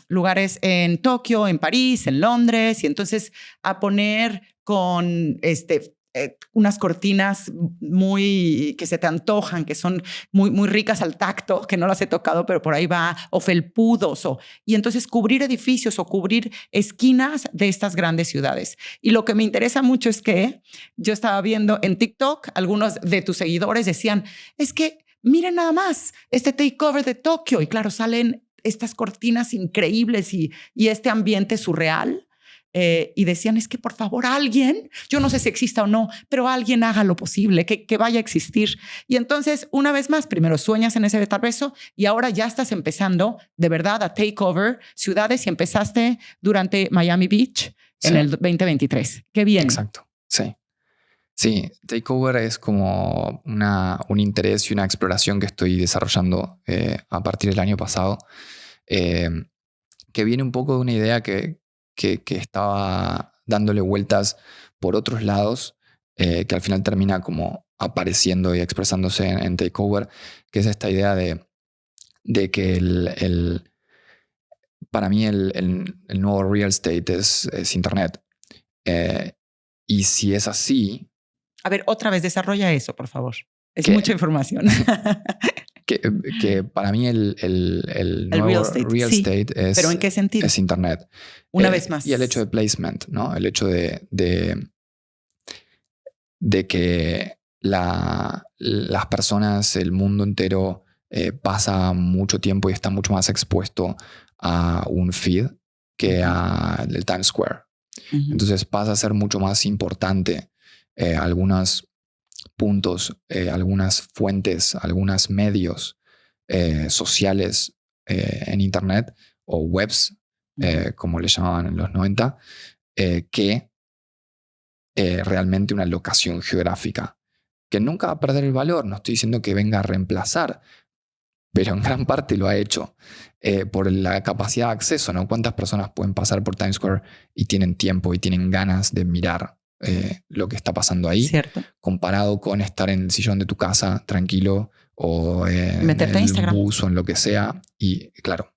lugares en Tokio, en París, en Londres, y entonces a poner con unas cortinas muy que se te antojan, que son muy, muy ricas al tacto, que no las he tocado, pero por ahí va, o felpudos, y entonces cubrir edificios o cubrir esquinas de estas grandes ciudades. Y lo que me interesa mucho es que yo estaba viendo en TikTok, algunos de tus seguidores decían, es que miren nada más este takeover de Tokio, y claro, salen estas cortinas increíbles y este ambiente surreal. Y decían, es que por favor alguien, yo no sé si exista o no, pero alguien haga lo posible, que vaya a existir. Y entonces, una vez más, primero sueñas en ese metaverso y ahora ya estás empezando de verdad a take over ciudades y empezaste durante Miami Beach en el 2023. Qué bien. Exacto, sí. Sí, Takeover es como un interés y una exploración que estoy desarrollando a partir del año pasado, que viene un poco de una idea que estaba dándole vueltas por otros lados, que al final termina como apareciendo y expresándose en Takeover, que es esta idea de que para mí el nuevo real estate es Internet. Y si es así... A ver, otra vez, desarrolla eso, por favor. Es mucha información. Que para mí el nuevo real estate es... ¿Pero en qué sentido? Es Internet. Una vez más. Y el hecho de placement, ¿no? El hecho de que las personas, el mundo entero pasa mucho tiempo y está mucho más expuesto a un feed que al Times Square. Uh-huh. Entonces pasa a ser mucho más importante algunos puntos, algunas fuentes, algunos medios sociales en Internet o webs, como le llamaban en los 90, que realmente una locación geográfica que nunca va a perder el valor. No estoy diciendo que venga a reemplazar, pero en gran parte lo ha hecho por la capacidad de acceso, ¿no? ¿Cuántas personas pueden pasar por Times Square y tienen tiempo y tienen ganas de mirar lo que está pasando ahí? Cierto. Comparado con estar en el sillón de tu casa tranquilo o en el bus o en lo que sea. Y claro.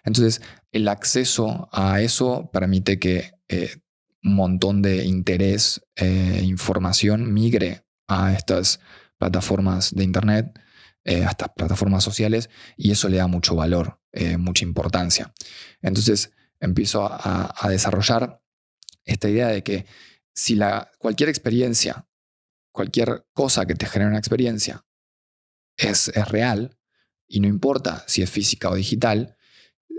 Entonces, el acceso a eso permite que un montón de interés e información migre a estas plataformas de Internet, a estas plataformas sociales, y eso le da mucho valor, mucha importancia. Entonces, empiezo a desarrollar esta idea de que si cualquier experiencia, cualquier cosa que te genere una experiencia es real, y no importa si es física o digital,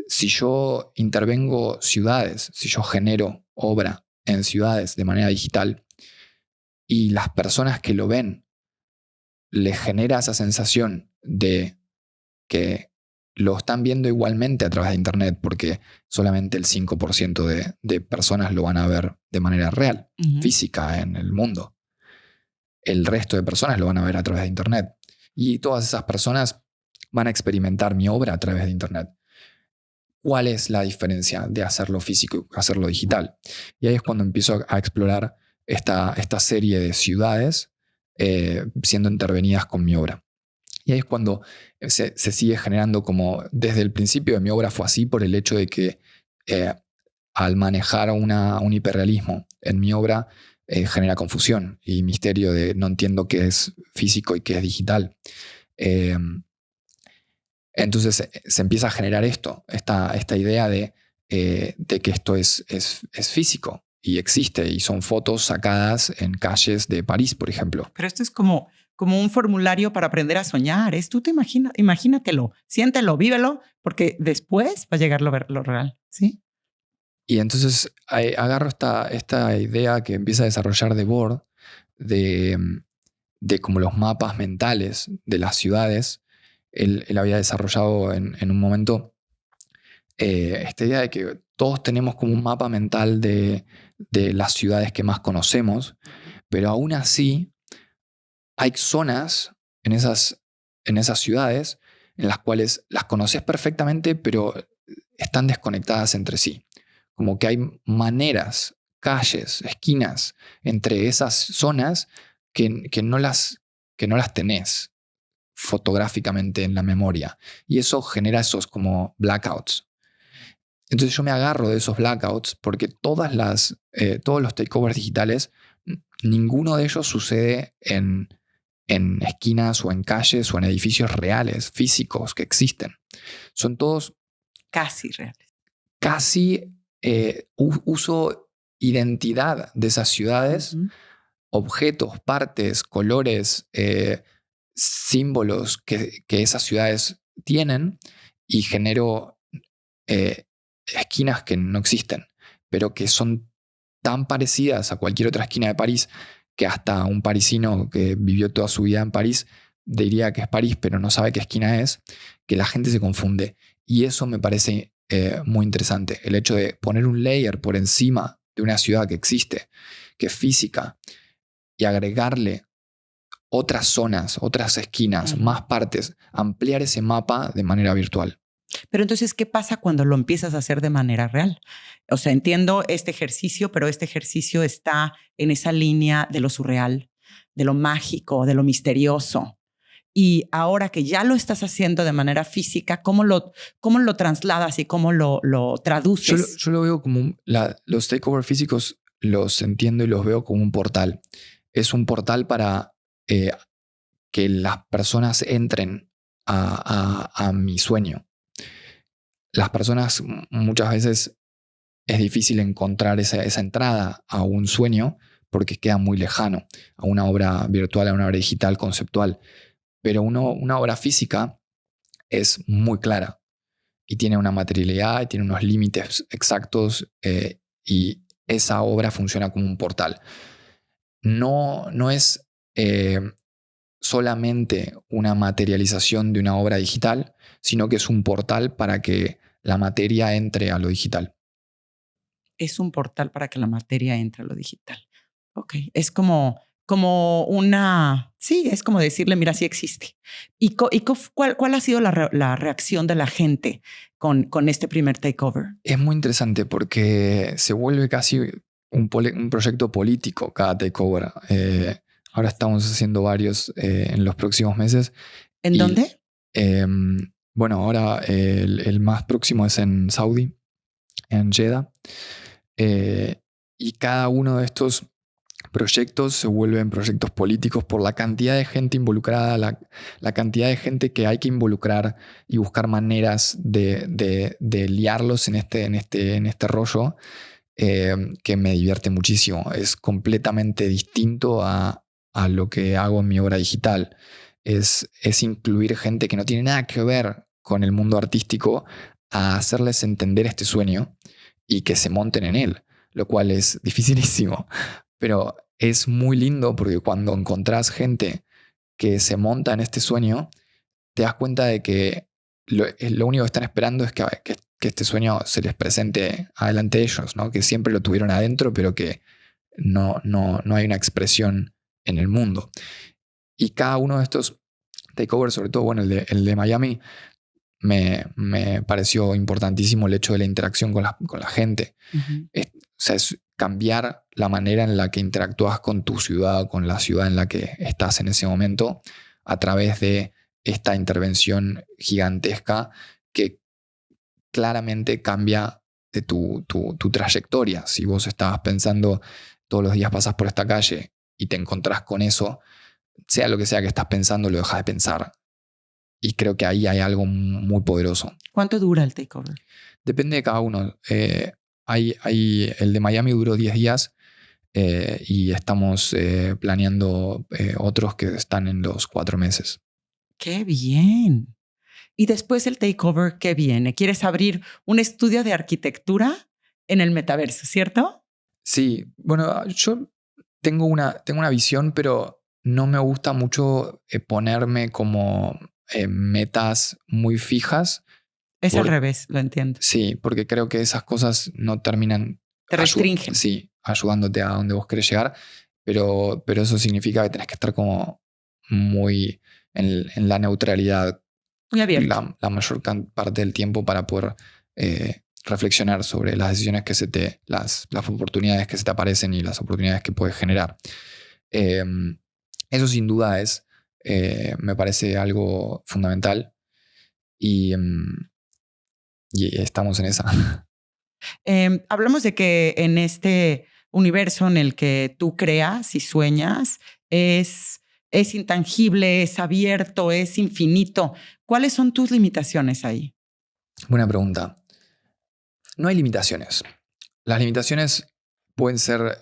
si yo intervengo ciudades, si yo genero obra en ciudades de manera digital y las personas que lo ven les genera esa sensación de que lo están viendo igualmente a través de Internet, porque solamente el 5% de personas lo van a ver de manera real, física en el mundo. El resto de personas lo van a ver a través de Internet. Y todas esas personas van a experimentar mi obra a través de Internet. ¿Cuál es la diferencia de hacerlo físico y hacerlo digital? Y ahí es cuando empiezo a explorar esta serie de ciudades siendo intervenidas con mi obra. Y ahí es cuando se sigue generando, como desde el principio de mi obra fue así, por el hecho de que al manejar un hiperrealismo en mi obra genera confusión y misterio de no entiendo qué es físico y qué es digital. Entonces se empieza a generar esta idea de que esto es físico y existe, y son fotos sacadas en calles de París, por ejemplo. Pero esto es como un formulario para aprender a soñar. Tú te imagínatelo, siéntelo, vívelo, porque después va a llegar lo real, ¿sí? Y entonces agarro esta idea que empieza a desarrollar Debord de como los mapas mentales de las ciudades. Él había desarrollado en un momento esta idea de que todos tenemos como un mapa mental de las ciudades que más conocemos, pero aún así hay zonas en esas ciudades en las cuales las conoces perfectamente, pero están desconectadas entre sí. Como que hay maneras, calles, esquinas entre esas zonas que no las tenés fotográficamente en la memoria. Y eso genera esos como blackouts. Entonces yo me agarro de esos blackouts porque todos los takeovers digitales, ninguno de ellos sucede en esquinas o en calles o en edificios reales, físicos que existen. Son todos Casi reales. casi uso identidad de esas ciudades, objetos, partes, colores, símbolos que esas ciudades tienen y genero esquinas que no existen, pero que son tan parecidas a cualquier otra esquina de París que hasta un parisino que vivió toda su vida en París diría que es París, pero no sabe qué esquina es, que la gente se confunde. Y eso me parece muy interesante. El hecho de poner un layer por encima de una ciudad que existe, que es física, y agregarle otras zonas, otras esquinas, más partes, ampliar ese mapa de manera virtual. Pero entonces, ¿qué pasa cuando lo empiezas a hacer de manera real? O sea, entiendo este ejercicio, pero este ejercicio está en esa línea de lo surreal, de lo mágico, de lo misterioso. Y ahora que ya lo estás haciendo de manera física, ¿cómo lo trasladas y cómo lo traduces? Yo lo veo como los takeover físicos los entiendo y los veo como un portal. Es un portal para que las personas entren a mi sueño. Las personas muchas veces es difícil encontrar esa entrada a un sueño porque queda muy lejano a una obra virtual, a una obra digital conceptual. Pero una obra física es muy clara y tiene una materialidad y tiene unos límites exactos y esa obra funciona como un portal. No es solamente una materialización de una obra digital, sino que es un portal para que la materia entre a lo digital. Es un portal para que la materia entre a lo digital. Ok, es como una... Sí, es como decirle, mira, sí existe. ¿Y cuál ha sido la reacción de la gente con este primer takeover? Es muy interesante porque se vuelve casi un proyecto político cada takeover. Ahora estamos haciendo varios en los próximos meses. ¿En dónde? Bueno, ahora el más próximo es en Saudi, en Jeddah. Y cada uno de estos proyectos se vuelven proyectos políticos por la cantidad de gente involucrada, la cantidad de gente que hay que involucrar y buscar maneras de liarlos en este rollo, que me divierte muchísimo. Es completamente distinto a lo que hago en mi obra digital. Es incluir gente que no tiene nada que ver con el mundo artístico a hacerles entender este sueño y que se monten en él, lo cual es dificilísimo. Pero es muy lindo porque cuando encontrás gente que se monta en este sueño, te das cuenta de que lo único que están esperando es que este sueño se les presente adelante de ellos, ¿no? Que siempre lo tuvieron adentro, pero que no hay una expresión en el mundo. Y cada uno de estos takeovers, sobre todo bueno, el de Miami, me pareció importantísimo el hecho de la interacción con la gente. Uh-huh. O sea, es cambiar la manera en la que interactúas con tu ciudad, con la ciudad en la que estás en ese momento, a través de esta intervención gigantesca que claramente cambia de tu trayectoria. Si vos estabas pensando, todos los días pasás por esta calle y te encontrás con eso, sea lo que sea que estás pensando, lo dejas de pensar. Y creo que ahí hay algo muy poderoso. ¿Cuánto dura el takeover? Depende de cada uno. El de Miami duró 10 días y estamos planeando otros que están en los 4 meses. ¡Qué bien! Y después del takeover, ¿qué viene? ¿Quieres abrir un estudio de arquitectura en el metaverso, cierto? Sí, bueno, yo tengo una visión, pero no me gusta mucho ponerme como metas muy fijas. Es al revés, lo entiendo. Sí, porque creo que esas cosas no terminan... Te restringen. Sí, ayudándote a donde vos querés llegar, pero eso significa que tenés que estar como muy en la neutralidad Muy abierto. la mayor parte del tiempo para poder reflexionar sobre las decisiones las oportunidades que se te aparecen y las oportunidades que puedes generar. Eso sin duda me parece algo fundamental y estamos en esa. Hablamos de que en este universo en el que tú creas y sueñas es intangible, es abierto, es infinito. ¿Cuáles son tus limitaciones ahí? Buena pregunta. No hay limitaciones. Las limitaciones pueden ser,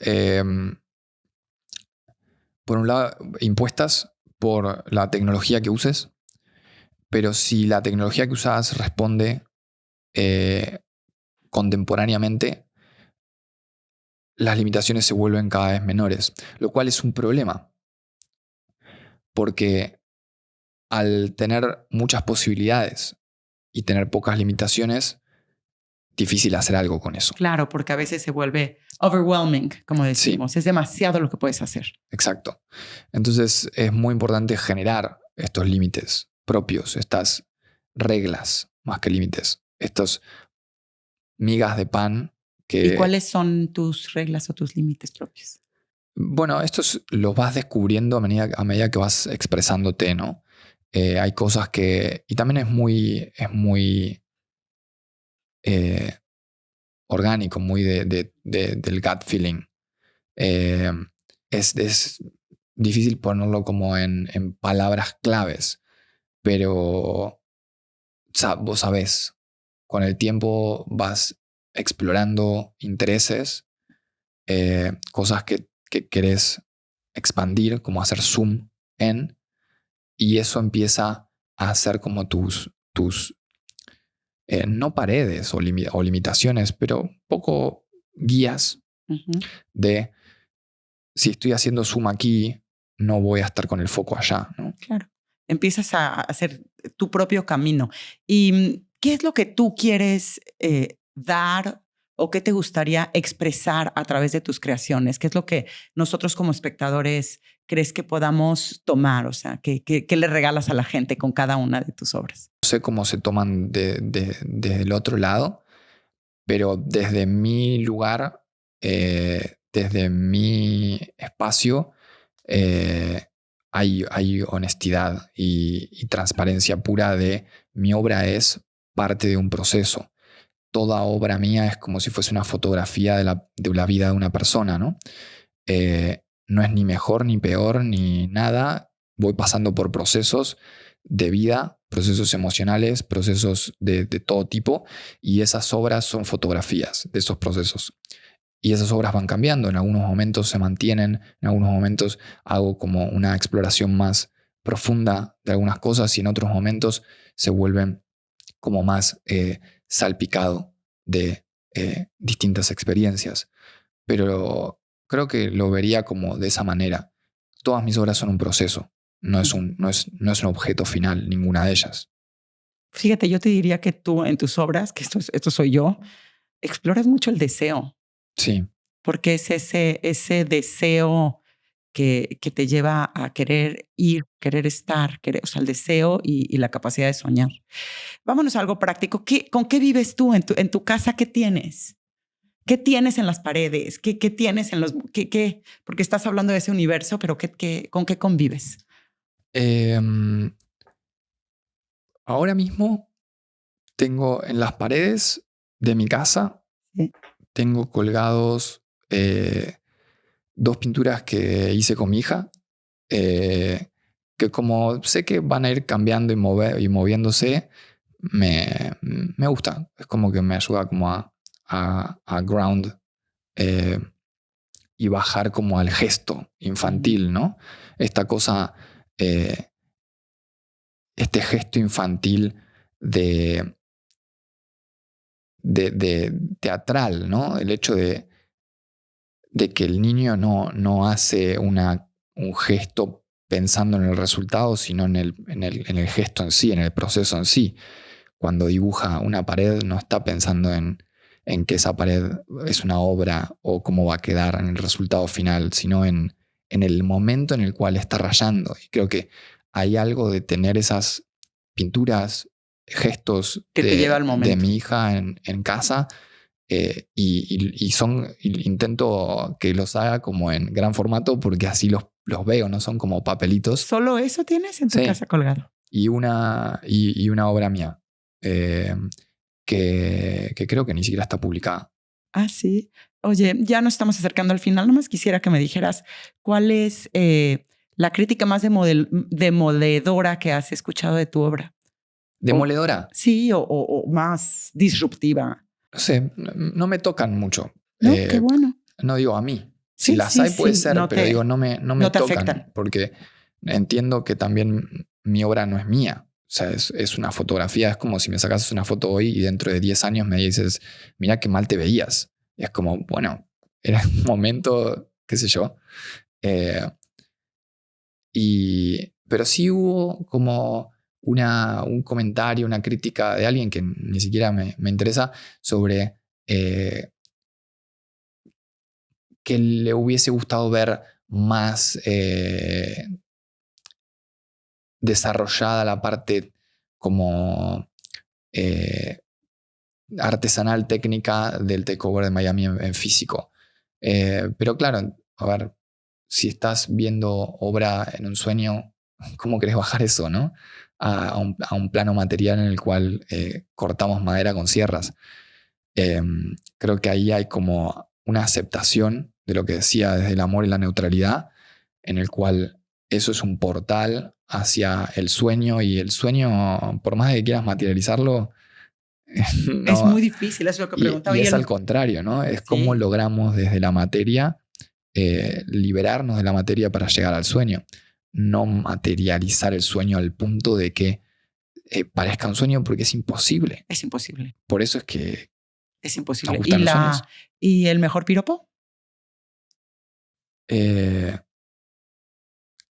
por un lado, impuestas por la tecnología que uses, pero si la tecnología que usas responde contemporáneamente, las limitaciones se vuelven cada vez menores, lo cual es un problema, porque al tener muchas posibilidades y tener pocas limitaciones, difícil hacer algo con eso. Claro, porque a veces se vuelve overwhelming, como decimos. Sí. Es demasiado lo que puedes hacer. Exacto. Entonces es muy importante generar estos límites propios, estas reglas más que límites, estos migas de pan que... ¿Y cuáles son tus reglas o tus límites propios? Bueno, estos los vas descubriendo a medida que vas expresándote, ¿no? Hay cosas que... Y también es muy orgánico, muy del gut feeling. Es difícil ponerlo como en palabras claves, pero vos sabés, con el tiempo vas explorando intereses, cosas que querés expandir, como hacer zoom en, y eso empieza a ser como tus no paredes o limitaciones, pero un poco guías de si estoy haciendo zoom aquí, no voy a estar con el foco allá, ¿no? Claro. Empiezas a hacer tu propio camino. ¿Y qué es lo que tú quieres dar o qué te gustaría expresar a través de tus creaciones? ¿Qué es lo que nosotros como espectadores crees que podamos tomar? O sea, ¿qué le regalas a la gente con cada una de tus obras? No sé cómo se toman desde el otro lado, pero desde mi lugar, desde mi espacio, hay honestidad y transparencia pura de mi obra es parte de un proceso. Toda obra mía es como si fuese una fotografía de la vida de una persona, ¿no? No es ni mejor ni peor ni nada. Voy pasando por procesos de vida, procesos emocionales, procesos de todo tipo, y esas obras son fotografías de esos procesos. Y esas obras van cambiando, en algunos momentos se mantienen, en algunos momentos hago como una exploración más profunda de algunas cosas y en otros momentos se vuelven como más salpicado de distintas experiencias. Pero creo que lo vería como de esa manera. Todas mis obras son un proceso, no es un objeto final, ninguna de ellas. Fíjate, yo te diría que tú en tus obras, que esto soy yo, exploras mucho el deseo. Sí. Porque es ese deseo que te lleva a querer ir, querer estar, o sea, el deseo y la capacidad de soñar. Vámonos a algo práctico. ¿Con qué vives tú en tu casa? ¿Qué tienes? ¿Qué tienes en las paredes? ¿Qué tienes en los... Porque estás hablando de ese universo, pero ¿con qué convives? Ahora mismo tengo en las paredes de mi casa, sí, tengo colgados 2 pinturas que hice con mi hija, que como sé que van a ir cambiando y moviéndose, me gusta. Es como que me ayuda como a ground y bajar como al gesto infantil, ¿no? Esta cosa, este gesto infantil de teatral, ¿no? El hecho de que el niño no hace un gesto pensando en el resultado, sino en el gesto en sí, en el proceso en sí. Cuando dibuja una pared no está pensando en que esa pared es una obra o cómo va a quedar en el resultado final, sino en el momento en el cual está rayando. Y creo que hay algo de tener esas pinturas, gestos Que te lleva al de momento. mi hija en casa. Intento que los haga como en gran formato porque así los veo, no son como papelitos. ¿Solo eso tienes en tu Sí. casa colgado? Y una obra mía que creo que ni siquiera está publicada. Ah, sí. Oye, ya nos estamos acercando al final. Nomás quisiera que me dijeras cuál es la crítica más demoledora que has escuchado de tu obra. ¿Demoledora? Sí, o más disruptiva. No sé, no me tocan mucho. No, qué bueno. No digo a mí. Sí, Si las hay puede ser, pero digo, no me no te tocan. afectan. Porque entiendo que también mi obra no es mía. O sea, es una fotografía. Es como si me sacas una foto hoy y dentro de 10 años me dices, mira qué mal te veías. Y es como, bueno, era un momento, qué sé yo. Pero sí hubo como un comentario, una crítica de alguien que ni siquiera me interesa sobre que le hubiese gustado ver más desarrollada la parte como artesanal, técnica del takeover de Miami en físico. Pero claro, a ver, si estás viendo obra en un sueño, ¿cómo querés bajar eso, no? A un plano material en el cual cortamos madera con sierras. Creo que ahí hay como una aceptación de lo que decía desde el amor y la neutralidad, en el cual eso es un portal hacia el sueño, y el sueño, por más de que quieras materializarlo, no, es muy difícil, es lo que preguntaba. Y es al contrario, ¿no? Es cómo logramos desde la materia liberarnos de la materia para llegar al sueño. No materializar el sueño al punto de que parezca un sueño, porque es imposible. Es imposible. Por eso es que es imposible. nos gustan los sueños. ¿Y el mejor piropo?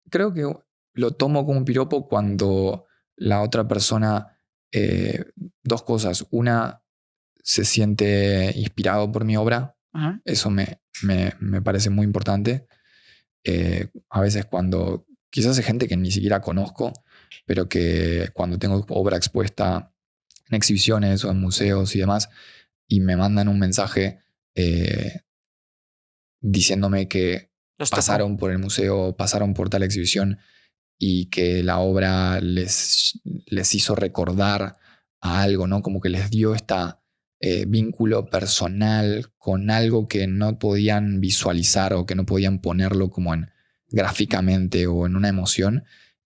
Creo que lo tomo como un piropo cuando la otra persona, dos cosas. Una, se siente inspirado por mi obra. Ajá. Eso me parece muy importante. A veces cuando quizás hay gente que ni siquiera conozco, pero que cuando tengo obra expuesta en exhibiciones o en museos y demás, y me mandan un mensaje diciéndome que pasaron por el museo, pasaron por tal exhibición y que la obra les hizo recordar a algo, ¿no? Como que les dio vínculo personal con algo que no podían visualizar o que no podían ponerlo como gráficamente o en una emoción,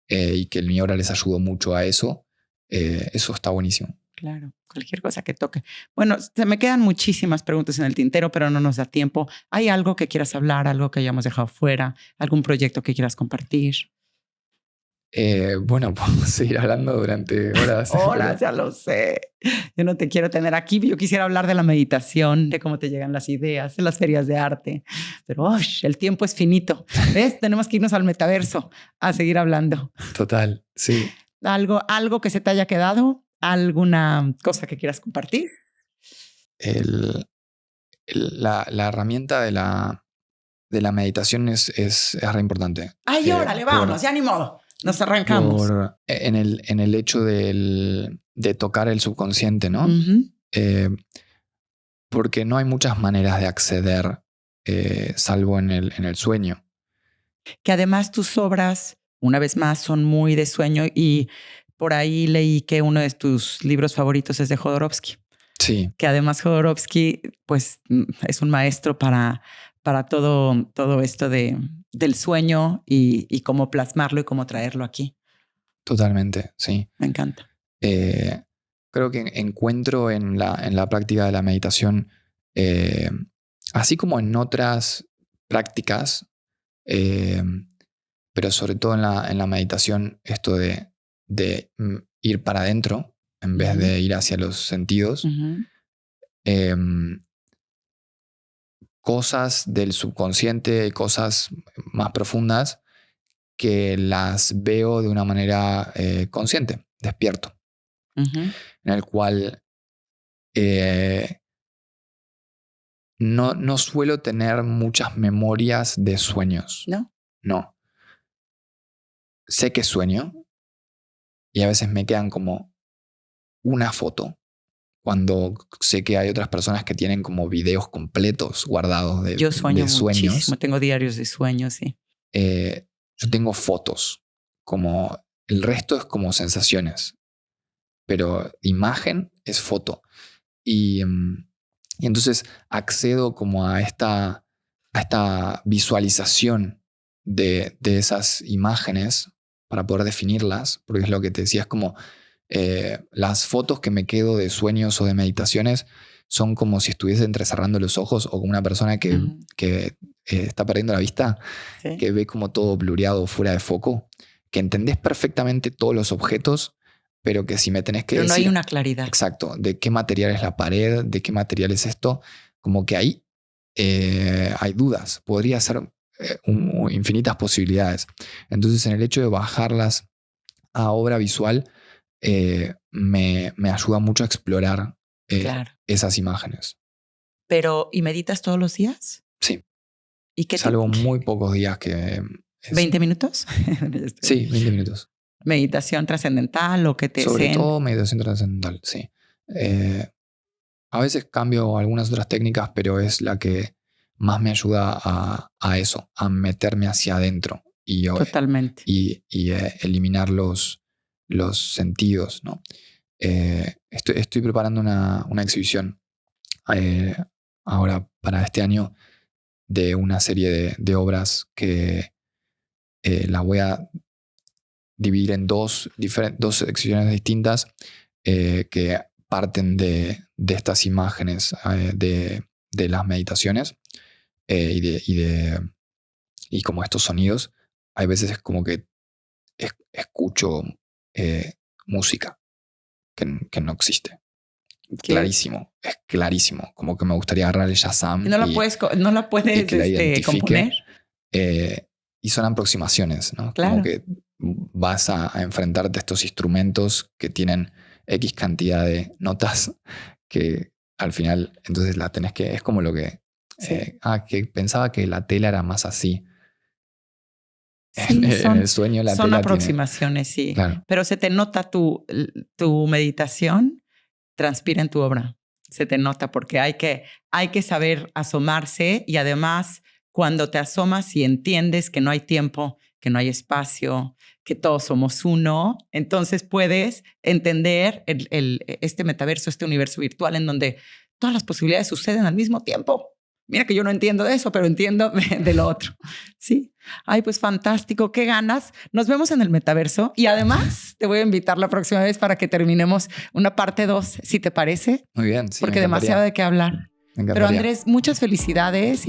y que mi obra les ayudó mucho a eso. Eso está buenísimo. Claro, cualquier cosa que toque. Bueno, se me quedan muchísimas preguntas en el tintero, pero no nos da tiempo. ¿Hay algo que quieras hablar, algo que hayamos dejado fuera, algún proyecto que quieras compartir? Bueno, podemos seguir hablando durante horas. Horas, ya lo sé. Yo no te quiero tener aquí. Yo quisiera hablar de la meditación, de cómo te llegan las ideas, de las ferias de arte. Pero el tiempo es finito. ¿Ves? Tenemos que irnos al metaverso a seguir hablando. Total, sí. ¿Algo que se te haya quedado? ¿Alguna cosa que quieras compartir? La herramienta de la meditación es re importante. Ay, órale, vamos, ya ni modo. Nos arrancamos. En el hecho de tocar el subconsciente, ¿no? Uh-huh. Porque no hay muchas maneras de acceder, salvo en el sueño. Que además tus obras, una vez más, son muy de sueño, y por ahí leí que uno de tus libros favoritos es de Jodorowsky. Sí. Que además Jodorowsky, pues, es un maestro para todo esto del sueño y cómo plasmarlo y cómo traerlo aquí. Totalmente, sí. Me encanta. Creo que encuentro en la práctica de la meditación, así como en otras prácticas, pero sobre todo en la meditación, esto de ir para adentro en vez de ir hacia los sentidos. Uh-huh. Cosas del subconsciente, cosas más profundas, que las veo de una manera consciente, despierto. Uh-huh. En el cual no suelo tener muchas memorias de sueños. ¿No? No. Sé que sueño, Y a veces me quedan como una foto, cuando sé que hay otras personas que tienen como videos completos guardados de, Yo sueño de sueños. muchísimo, tengo diarios de sueños, sí. Yo tengo fotos, como el resto es como sensaciones, pero imagen es foto. Y entonces accedo como a esta visualización de esas imágenes para poder definirlas, porque es lo que te decía, es como las fotos que me quedo de sueños o de meditaciones son como si estuviese entrecerrando los ojos, o como una persona que está perdiendo la vista, ¿Sí? que ve como todo blureado, fuera de foco, que entendés perfectamente todos los objetos, pero que si me tenés que Pero no decir... hay una claridad. Exacto, de qué material es la pared, de qué material es esto, como que ahí hay dudas, podría ser infinitas posibilidades. Entonces, en el hecho de bajarlas a obra visual, me ayuda mucho a explorar Claro. esas imágenes. Pero, ¿y meditas todos los días? Sí. ¿Y qué Salvo muy pocos días que... ¿20 minutos? Sí, 20 minutos. ¿Meditación trascendental o que te Sobre zen? todo meditación trascendental, sí. A veces cambio algunas otras técnicas, pero es la que más me ayuda a eso, a meterme hacia adentro y, Totalmente. y eliminar los sentidos, ¿no? Estoy preparando una exhibición ahora para este año de una serie de obras que las voy a dividir en dos exhibiciones distintas que parten de estas imágenes de las meditaciones y como estos sonidos. Hay veces es como que escucho música que no existe. Clarísimo, es clarísimo. Como que me gustaría agarrar el Shazam. ¿Y no la puedes y que la identifique, componer? Y son aproximaciones, ¿no? Claro. Como que vas a enfrentarte a estos instrumentos que tienen X cantidad de notas que al final, entonces la tenés que... Es como lo que... Sí. Que pensaba que la tela era más así. Sí, En el sueño la son tela aproximaciones, tiene, sí. claro. Pero se te nota tu meditación, transpira en tu obra. Se te nota porque hay que saber asomarse, y además cuando te asomas y entiendes que no hay tiempo, que no hay espacio, que todos somos uno, entonces puedes entender este metaverso, este universo virtual en donde todas las posibilidades suceden al mismo tiempo. Mira que yo no entiendo de eso, pero entiendo de lo otro. Sí. Ay, pues fantástico. Qué ganas. Nos vemos en el metaverso. Y además te voy a invitar la próxima vez para que terminemos una parte 2, si te parece. Muy bien. Sí, porque demasiado de qué hablar. Pero Andrés, muchas felicidades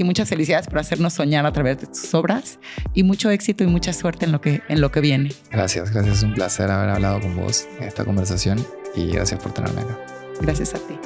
por hacernos soñar a través de tus obras, y mucho éxito y mucha suerte en lo que viene. Gracias. Es un placer haber hablado con vos en esta conversación y gracias por tenerme acá. Gracias a ti.